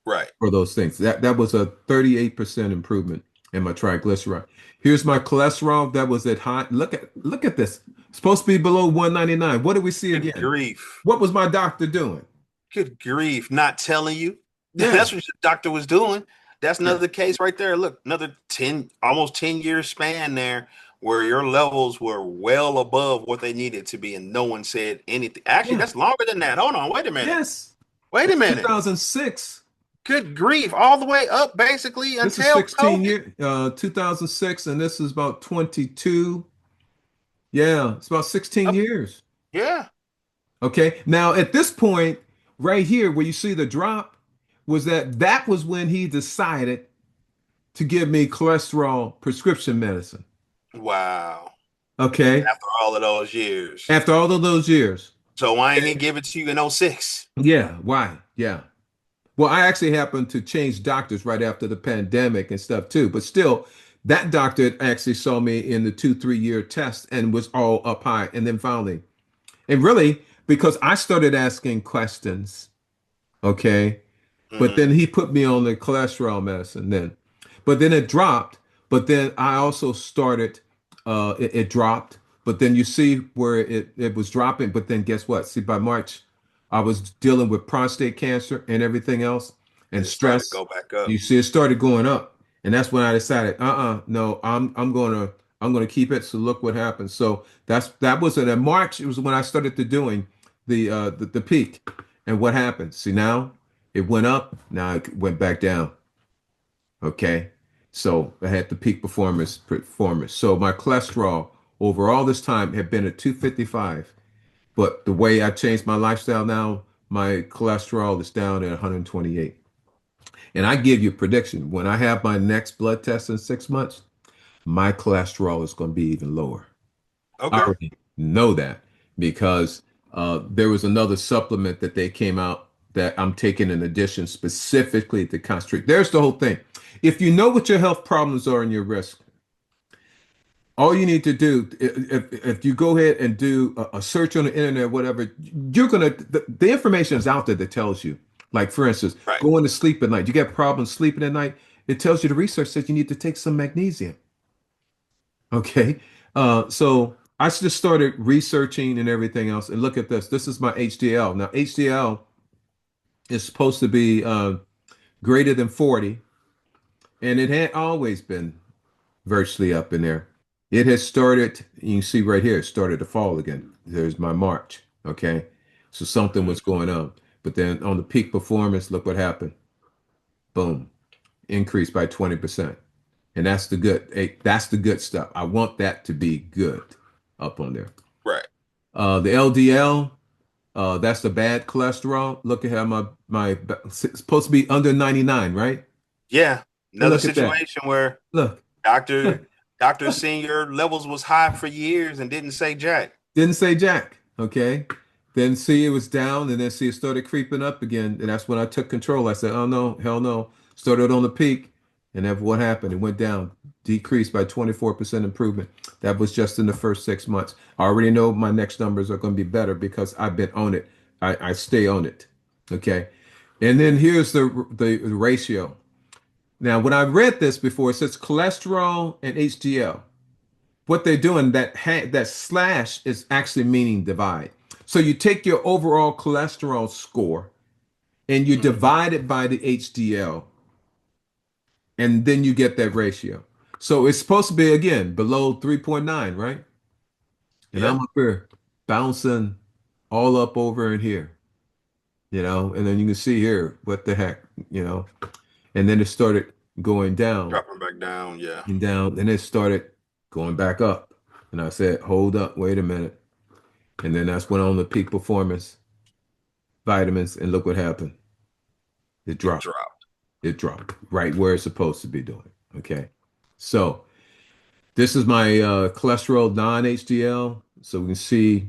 Right. for those things. That was a 38% improvement in my triglyceride. Here's my cholesterol that was at high. Look at this. Supposed to be below 199. What did we see Good again? grief. What was my doctor doing? Good grief. Not telling you. Yeah. That's what your doctor was doing. That's Yeah. another case right there. Look, another 10, almost 10 year span there where your levels were well above what they needed to be, and no one said anything. Actually, Yeah. that's longer than that. Hold on. Wait a minute. Yes. Wait a That's minute. 2006. Good grief. All the way up basically This is until 16 COVID. year 2006, and this is about 22. Yeah, it's about 16 Up. years. Yeah. Okay. Now at this point, right here, where you see the drop, was that was when he decided to give me cholesterol prescription medicine. Wow. Okay. After all of those years. After all of those years. So why ain't he Okay. give it to you in '06? Yeah. Why? Yeah. Well, I actually happened to change doctors right after the pandemic and stuff too, but still, that doctor actually saw me in the 2, 3 year test and was all up high. And then finally, and really, because I started asking questions, okay, but Mm-hmm. then he put me on the cholesterol medicine then. But then it dropped. But then I also started, it dropped. But then you see where it was dropping. But then guess what? See, by March, I was dealing with prostate cancer and everything else And and it started to stress. go back You up. see, it started going up. And that's when I decided, no, I'm gonna keep it. So look what happened. So that was in March. It was when I started to doing the peak. And what happened? See now it went up. Now it went back down. Okay. So I had the peak performance. So my cholesterol over all this time had been at 255. But the way I changed my lifestyle now, my cholesterol is down at 128. And I give you a prediction. When I have my next blood test in 6 months, my cholesterol is going to be even lower. I Okay. already know that because there was another supplement that they came out that I'm taking in addition specifically to concentrate. There's the whole thing. If you know what your health problems are and your risk, all you need to do, if you go ahead and do a search on the internet, whatever, the information is out there that tells you. Like, for instance, Right. going to sleep at night. You got problems sleeping at night. It tells you the research says you need to take some magnesium. Okay. So I just started researching and everything else. And look at this. This is my HDL. Now, HDL is supposed to be greater than 40, and it had always been virtually up in there. It has started, you can see right here, it started to fall again. There's my March. Okay. So something Mhm. was going on. But then on the peak performance, look what happened. Boom. Increased by 20%. And that's the good stuff. I want that to be good up on there. Right. The LDL, that's the bad cholesterol. Look at how my it's supposed to be under 99, right? Yeah. And Another look at that. situation where Look, look. doctor doctor seen your levels was high for years and didn't say jack. Didn't say Jack. Okay. Then see it was down, and then see it started creeping up again. And that's when I took control. I said, oh no, hell no. Started on the peak. And then what happened? It went down, decreased by 24% improvement. That was just in the first 6 months. I already know my next numbers are going to be better because I've been on it. I stay on it. Okay. And then here's the ratio. Now, when I read this before, it says cholesterol and HDL. What they're doing, that slash is actually meaning divide. So you take your overall cholesterol score and you Mhm. divide it by the HDL, and then you get that ratio. So it's supposed to be again below 3.9, right? And I'm Yeah. up here bouncing all up over in here, and then you can see here what the heck, and then it started going down Dropping back down. Yeah. and down, and it started going back up. And I said, hold up, wait a minute. And then that's when on the peak performance vitamins, and look what happened. It It dropped. dropped. It dropped right where it's supposed to be doing. Okay. So This is my cholesterol non-HDL. So we can see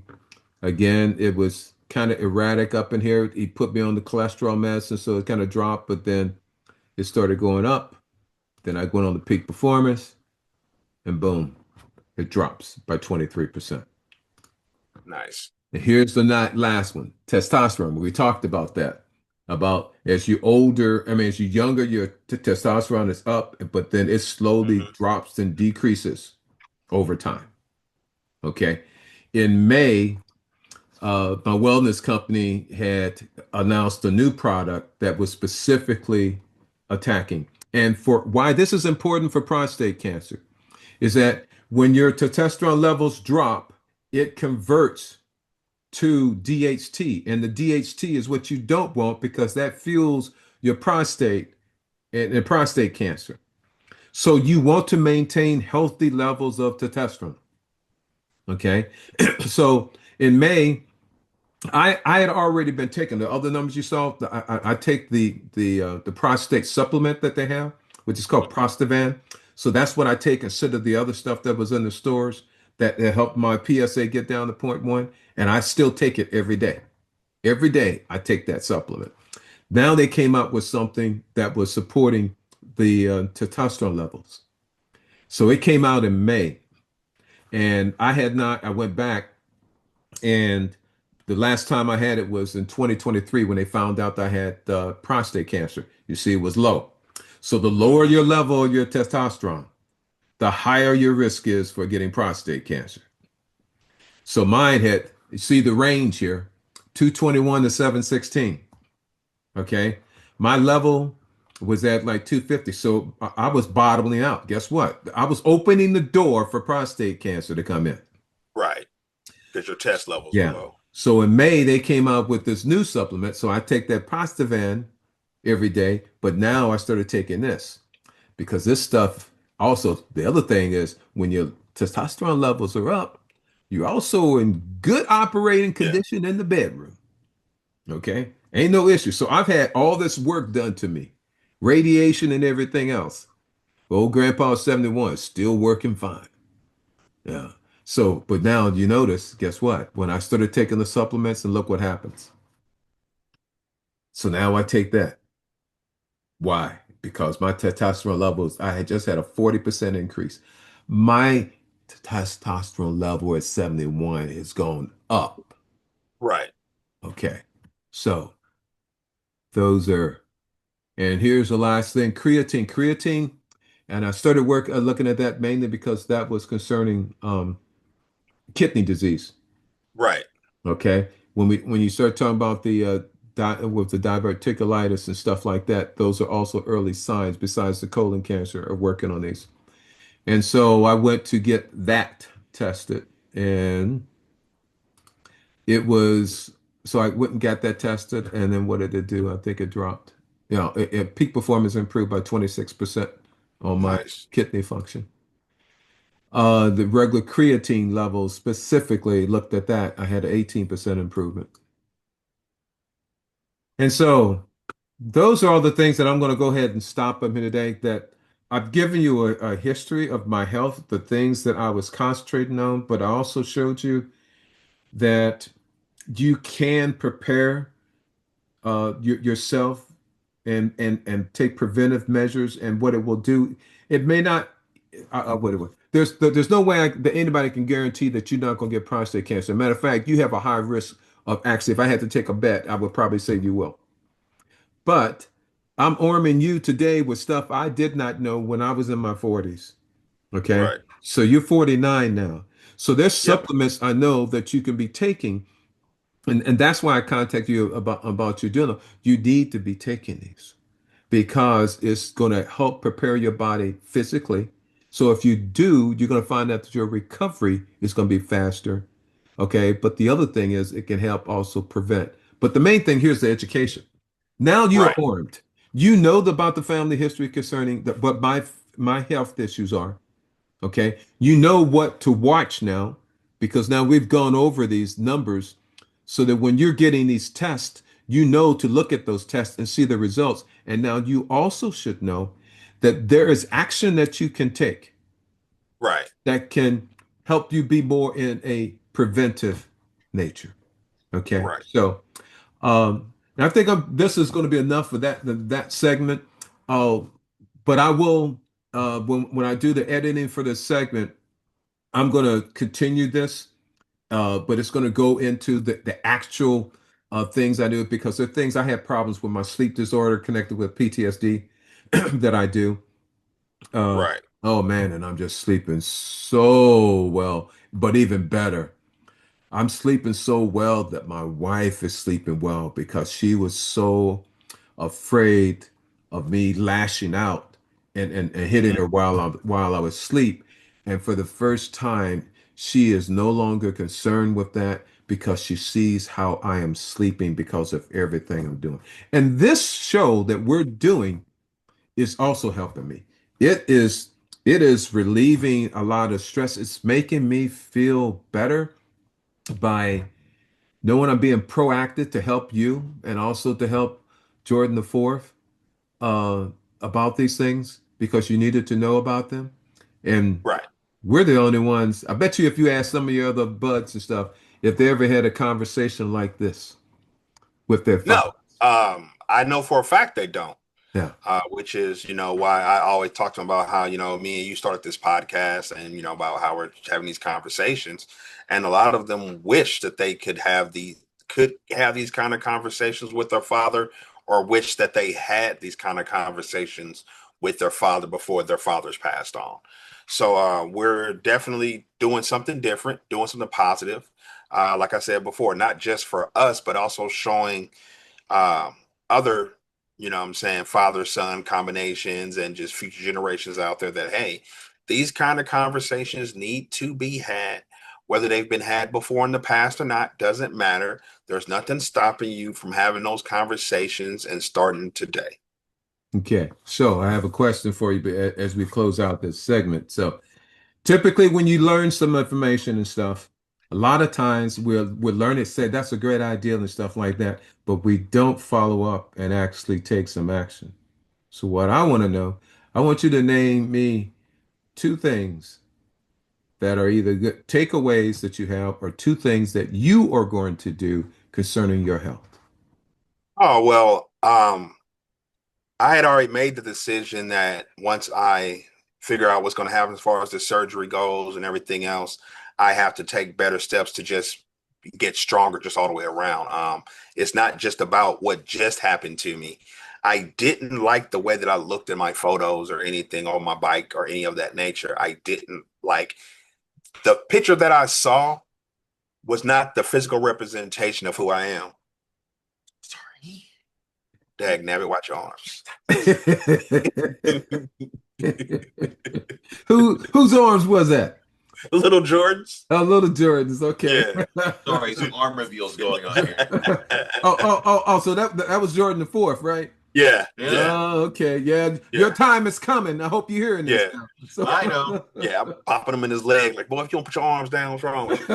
again, it was kind of erratic up in here. He put me on the cholesterol medicine, so it kind of dropped, but then it started going up. Then I went on the peak performance, and boom, it drops by 23%. Nice. And here's the not last one, testosterone. We talked about that. About as you older, I mean, as you younger, your testosterone is up, but then it slowly Hmm. drops and decreases over time. Okay. In May, my wellness company had announced a new product that was specifically attacking. And for why this is important for prostate cancer is that when your testosterone levels drop, it converts to DHT. And the DHT is what you don't want because that fuels your prostate and prostate cancer. So you want to maintain healthy levels of testosterone. Okay. So in May, I had already been taking the other numbers you saw. I take the prostate supplement that they have, which is called Prostavan. So that's what I take instead of the other stuff that was in the stores that helped my PSA get down to point 0.1. And I still take it every day. Every day I take that supplement. Now they came up with something that was supporting the testosterone levels. So it came out in May, and I had not. I went back, and the last time I had it was in 2023 when they found out I had prostate cancer. You see, it was low. So the lower Hmm. your level of your testosterone, the higher your risk is for getting prostate cancer. So mine had, you see the range here, 221 to 716. Okay. My level was at like 250. So I was bottoming out. Guess what? I was opening the door for prostate cancer to come in. Right. Because your test levels were Yeah. low. So in May, they came out with this new supplement. So I take that Prostavan every day, but now I started taking this because this stuff also, the other thing is when your testosterone levels are up, you're also in good operating Yeah. condition in the bedroom. Okay. Ain't no issue. So I've had all this work done to me, radiation and everything else. Old grandpa 71, still working fine. Yeah. So, but now you notice, guess what? When I started taking the supplements and look what happens. So now I take that. Why? Because my testosterone levels, I had just had a 40% increase. My testosterone level at 71 is going up. Right. Okay. So those are, and here's the last thing, creatine. Creatine, and I started looking at that mainly because that was concerning kidney disease. Right. Okay. When you start talking about the with the diverticulitis and stuff like that, those are also early signs besides the colon cancer are working on these. And so I went to get that tested, and it was so I went and got that tested, and then what did it do? I think it dropped. Peak performance improved by 26% on my Nice. kidney function. The regular creatine levels specifically looked at that. I had an 18% improvement. And so those are all the things that I'm going to go ahead and stop them here today. That I've given you a history of my health, the things that I was concentrating on, but I also showed you that you can prepare yourself and take preventive measures and what it will do. It may not. What it will. There's no way that anybody can guarantee that you're not going to get prostate cancer. Matter of fact, you have a high risk of actually. If I had to take a bet, I would probably say you will. But I'm arming you today with stuff I did not know when I was in my 40s. Okay. Right. So you're 49 now. So there's Yep. supplements I know that you can be taking. And that's why I contact you about your dinner. You need to be taking these because it's going to help prepare your body physically. So if you do, you're going to find out that your recovery is going to be faster. Okay. But the other thing is it can help also prevent. But the main thing here is the education. Now you're Right. armed. You know about the family history concerning what my health issues are. Okay. You know what to watch now because now we've gone over these numbers so that when you're getting these tests, you know to look at those tests and see the results. And now you also should know that there is action that you can take. Right. that can help you be more in a preventive nature. Okay. Right. So, and I think this is going to be enough for that segment. Uh, but I will, when I do the editing for this segment, I'm going to continue this, but it's going to go into the actual things I do because there are things I have problems with my sleep disorder connected with PTSD that I do. Uh, Right. oh man, and I'm just sleeping so well, but even better. I'm sleeping so well that my wife is sleeping well because she was so afraid of me lashing out and hitting Hmm. her while I was asleep. And for the first time, she is no longer concerned with that because she sees how I am sleeping because of everything I'm doing. And this show that we're doing is also helping me. It is it is relieving a lot of stress. It's making me feel better by knowing I'm being proactive to help you and also to help Jordan the Fourth uh, about these things because you needed to know about them. And Right. we're the only ones. I bet you if you ask some of your other buds and stuff, if they ever had a conversation like this with their father. No. I know for a fact they don't. Yeah. Which is, why I always talk to them about how, me and you started this podcast and, about how we're having these conversations. And a lot of them wish that they could have these kind of conversations with their father, or wish that they had these kind of conversations with their father before their fathers passed on. So we're definitely doing something different, doing something positive. Like I said before, not just for us, but also showing um, other, what I'm saying, father son combinations and just future generations out there that, hey, these kind of conversations need to be had. Whether they've been had before in the past or not, doesn't matter. There's nothing stopping you from having those conversations and starting today. Okay. So I have a question for you as we close out this segment. So typically, when you learn some information and stuff, a lot of times we'll learn it, say that's a great idea and stuff like that, but we don't follow up and actually take some action. So what I want to know, I want you to name me two things that are either good takeaways that you have or two things that you are going to do concerning your health. Oh, well, I had already made the decision that once I figure out what's going to happen as far as the surgery goes and everything else, I have to take better steps to just get stronger just all the way around. It's not just about what just happened to me. I didn't like the way that I looked in my photos or anything on my bike or any of that nature. I didn't like the picture that I saw was not the physical representation of who I am. Sorry. Dag nabbit, watch your arms. Whose arms was that? Little Jordans. Oh, little Jordan's. Okay. Yeah. Sorry, some arm reveals going on here. So that was Jordan the fourth, right? Yeah, Yeah, yeah, Oh, okay. Yeah, your yeah, time is coming. I hope you're hearing this yeah, now. So, I know. yeah. I'm popping him in his leg, like, boy, if you don't put your arms down, what's wrong with you?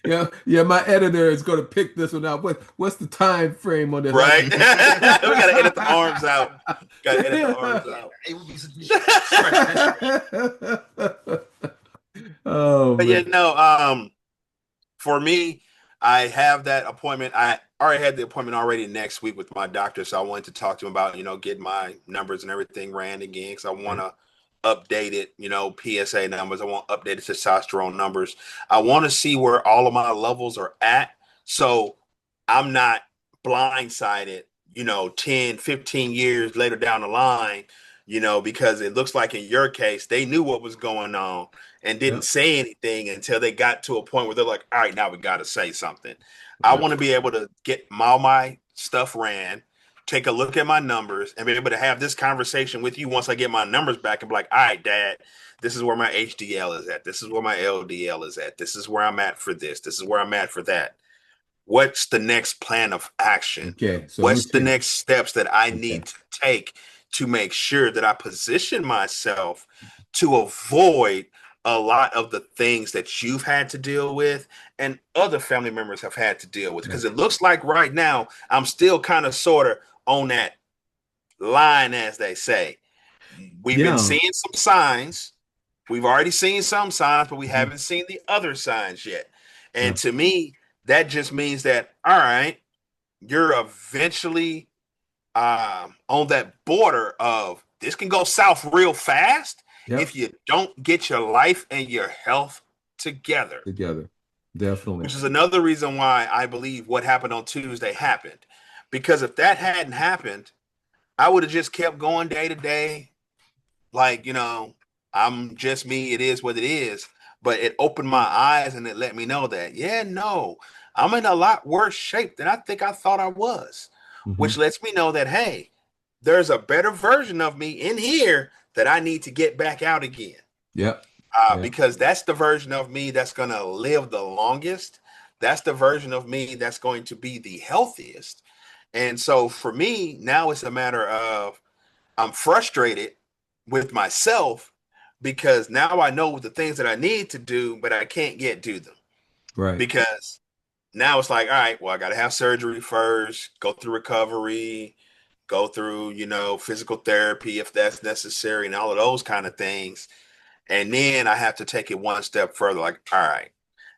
yeah, yeah. My editor is going to pick this one out. What's the time frame on this? Right? We gotta edit the arms out. Gotta edit the arms out. It would be such Oh But yeah, man. no. For me, I have that appointment. I already had the appointment already next week with my doctor, so I wanted to talk to him about, getting my numbers and everything ran again because I want to update it, PSA numbers. I want updated testosterone numbers. I want to see where all of my levels are at, so I'm not blindsided, 10, 15 years later down the line, because it looks like in your case, they knew what was going on and didn't Yep. say anything until they got to a point where they're like, all right, now we got to say something. I Yep. want to be able to get all my stuff ran, take a look at my numbers, and be able to have this conversation with you once I get my numbers back and be like, all right, Dad, this is where my HDL is at. This is where my LDL is at. This is where I'm at for this. This is where I'm at for that. What's the next plan of action? Okay. So let me What's the see. next steps that I Okay. need to take to make sure that I position myself to avoid a lot of the things that you've had to deal with and other family members have had to deal with? Yeah. Because it looks like right now I'm still kind of sort of on that line, as they say. We've been Yeah. seeing some signs. We've already seen some signs, but we Mhm. haven't seen the other signs yet. Yeah. And to me, that just means that, all right, you're eventually on that border of this can go south real fast Yep. if you don't get your life and your health together, Together. Definitely. which is another reason why I believe what happened on Tuesday happened. Because if that hadn't happened, I would have just kept going day to day. Like, I'm just me. It is what it is. But it opened my eyes and it let me know that, yeah, no, I'm in a lot worse shape than I think I thought I was, which Hmm. lets me know that, hey, there's a better version of me in here that I need to get back out again. Yep. Yep. Because that's the version of me that's going to live the longest. That's the version of me that's going to be the healthiest. And so for me, now it's a matter of I'm frustrated with myself because now I know the things that I need to do, but I can't yet do them Right. because now it's like, all right, well, I got to have surgery first, go through recovery, go through, physical therapy if that's necessary, and all of those kind of things. And then I have to take it one step further. Like, all right,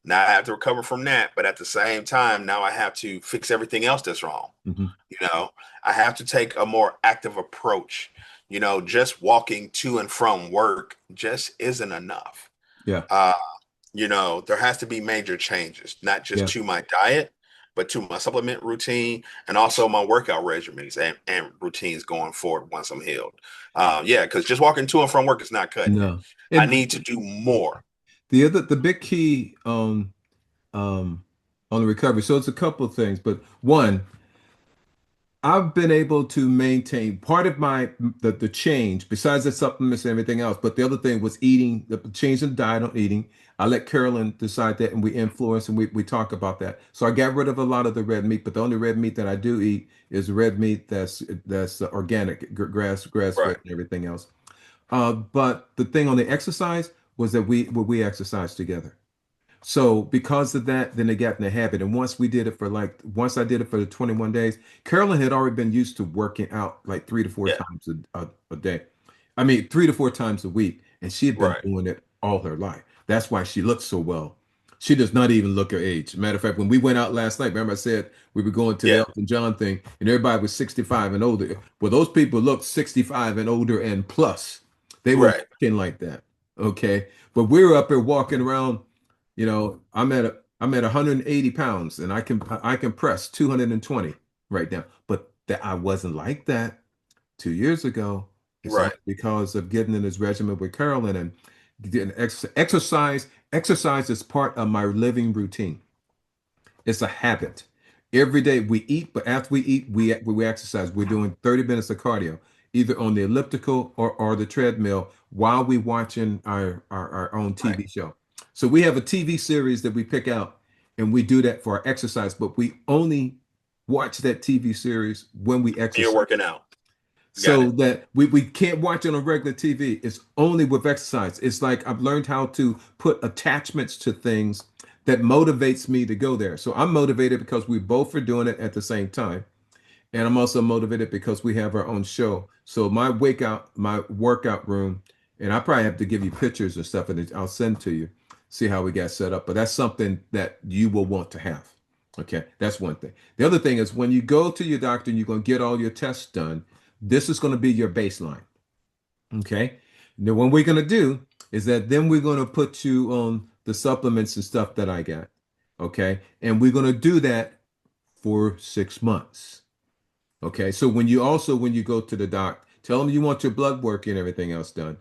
now I have to recover from that. But at the same time, now I have to fix everything else that's wrong. Hmm. You know, I have to take a more active approach. Just walking to and from work just isn't enough. Yeah. Uh, there has to be major changes, not just Yeah. to my diet, but to my supplement routine and also my workout regimens and routines going forward once I'm healed. Yeah, because just walking to and from work is not cutting it. No. I And need to do more. the big key um on the recovery. So it's a couple of things, but one, I've been able to maintain part of the change besides the supplements and everything else. But the other thing was eating, the change in diet on eating. I let Carolyn decide that and we influence and we talk about that. So I got rid of a lot of the red meat, but the only red meat that I do eat is red meat that's organic, grass fed Right. and everything else. But the thing on the exercise was that we exercise together. So because of that, then they got in the habit. And once I did it for the 21 days, Carolyn had already been used to working out like three to four Yeah. times a day. I mean, 3 to 4 times a week. And she had been Right. doing it all her life. That's why she looks so well. She does not even look her age. Matter of fact, when we went out last night, remember I said we were going to the Yeah. Elton John thing and everybody was 65 and older. Well, those people look 65 and older and plus. They were Right. walking like that. Okay. But we were up there walking around, I'm at 180 pounds and I can press 220 right now. But that I wasn't like that 2 years ago. It's only Right. because of getting in this regimen with Carolyn and getting exercise. Exercise is part of my living routine. It's a habit. Every day we eat, but after we eat, we exercise. We're doing 30 minutes of cardio, either on the elliptical or the treadmill while we watching our own Right. TV show. So we have a TV series that we pick out and we do that for our exercise, but we only watch that TV series when we You're exercise. working out. Got So it. that we can't watch it on regular TV. It's only with exercise. It's like I've learned how to put attachments to things that motivates me to go there. So I'm motivated because we both are doing it at the same time. And I'm also motivated because we have our own show. So my workout room, and I probably have to give you pictures and stuff, and I'll send to you, see how we got set up. But that's something that you will want to have. Okay, that's one thing. The other thing is when you go to your doctor and you're going to get all your tests done, this is going to be your baseline. Okay. Now, what we're going to do is that then we're going to put you on the supplements and stuff that I got. Okay. And we're going to do that for 6 months. Okay. So when you go to the doc, tell them you want your blood work and everything else done,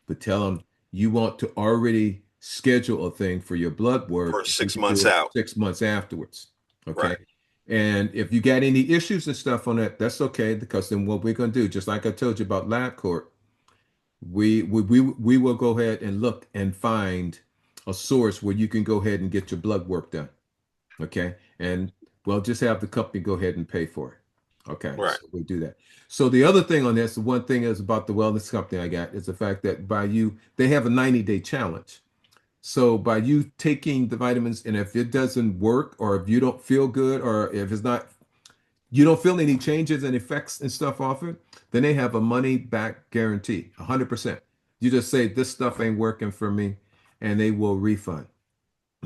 but tell them you want to already schedule a thing for your blood work. For You six can do months it out. 6 months afterwards. Okay. Right. And if you got any issues and stuff on that, that's okay because then what we're going to do, just like I told you about LabCorp, we will go ahead and look and find a source where you can go ahead and get your blood work done. Okay. And we'll just have the company go ahead and pay for it. Okay. Right. So we do that. So the other thing on this, the one thing is about the wellness company I got is the fact that they have a 90-day challenge. So by you taking the vitamins, and if it doesn't work, or if you don't feel good, or if it's not you don't feel any changes and effects and stuff off it, then they have a money back guarantee, 100%. You just say this stuff ain't working for me, and they will refund.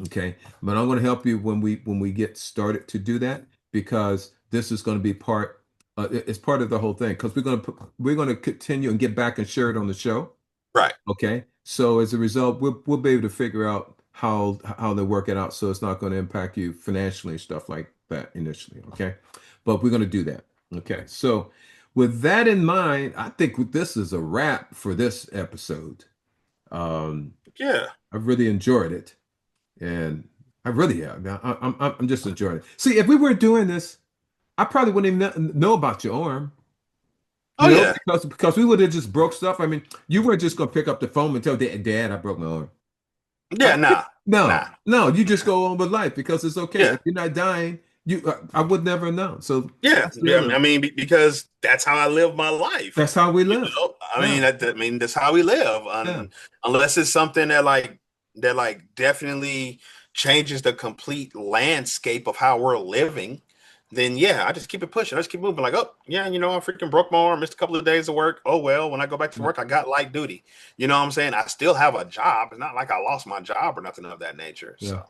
Okay, but I'm going to help you when we get started to do that, because this is going to be part. It's part of the whole thing, because we're going to continue and get back and share it on the show. Right. Okay, so as a result, we'll be able to figure out how they work it out, so it's not going to impact you financially and stuff like that initially. Okay, but we're going to do that. Okay, so with that in mind, I think this is a wrap for this episode. Yeah. I really enjoyed it, and I really have. I'm just enjoying it. See, if we weren't doing this, I probably wouldn't even know about your arm. Oh You know, yeah. because we would have just broke stuff. I mean, you weren't just gonna pick up the phone and tell Dad, I broke my arm. Yeah. Nah. No, Nah. no, you just go on with life because it's okay. Yeah. If you're not dying, I would never know. So Yeah. that's the other- I mean, because that's how I live my life. that's how we You live. know? I Yeah. mean, that's how we live. Yeah. Unless it's something that definitely changes the complete landscape of how we're living, then yeah, I just keep it pushing. I just keep moving. Like, oh yeah, I freaking broke my arm, missed a couple of days of work. Oh well, when I go back to work, I got light duty. You know what I'm saying? I still have a job. It's not like I lost my job or nothing of that nature. So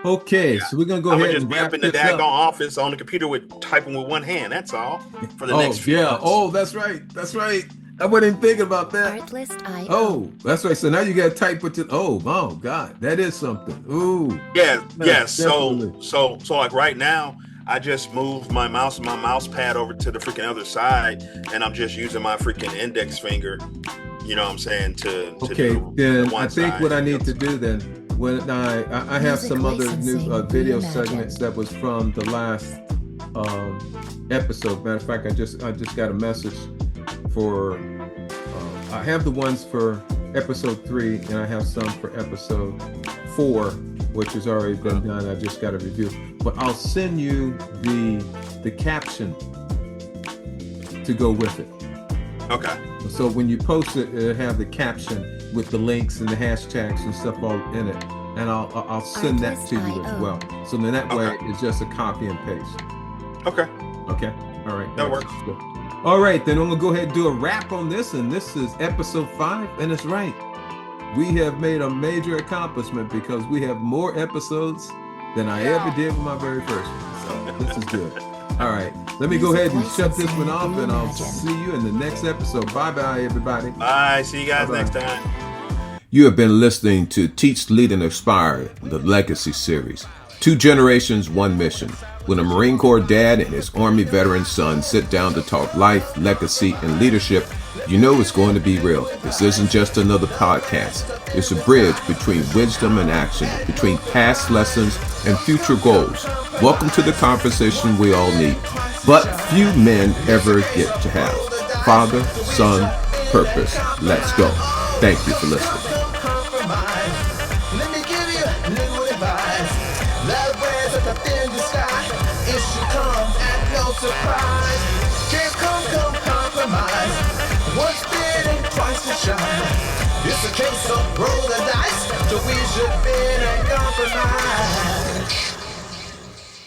Okay, Yeah. so we're gonna go I'm ahead gonna just and be wrap up in the this daggone up. office on the computer with typing with one hand. That's all for the Oh next few yeah. months. Oh, that's right. That's right. I wasn't even thinking about that. Artlist.io. Oh, that's right. So now you got to type with your. Oh God, that is something. Ooh. Yeah. Definitely. So like right now, I just moved my mouse pad over to the freaking other side, and I'm just using my freaking index finger. You know what I'm saying? To Okay, do then one I think side. what I need to do then, when I have some other new video segments that was from the last episode. Matter of fact, I just got a message for. I have the ones for episode 3, and I have some for episode 4, which has already been done. I just got a review, but I'll send you the caption to go with it. Okay. So when you post it, it'll have the caption with the links and the hashtags and stuff all in it, and I'll send that to you as well. So then that way it's just a copy and paste. Okay. Okay. All right. That works. Good. All right, then I'm gonna go ahead and do a wrap on this, and this is episode 5, and it's right. We have made a major accomplishment because we have more episodes than I ever did with my very first one. So this is good. All right, let me go ahead and shut this one off, and I'll see you in the next episode. Bye-bye, everybody. Bye. See you guys Bye-bye. next time. You have been listening to Teach, Lead, and Inspire, the Legacy Series. 2 generations, 1 mission. When a Marine Corps dad and his Army veteran son sit down to talk life, legacy, and leadership, you know it's going to be real. This isn't just another podcast. It's a bridge between wisdom and action, between past lessons and future goals. Welcome to the conversation we all need, but few men ever get to have. Father, son, purpose. Let's go. Thank you for listening. Let me give you a little advice. Love wears up up in the sky. It should come at no surprise. Can't come compromise. Once bitten, twice to shine. It's a case of roll the dice. So we should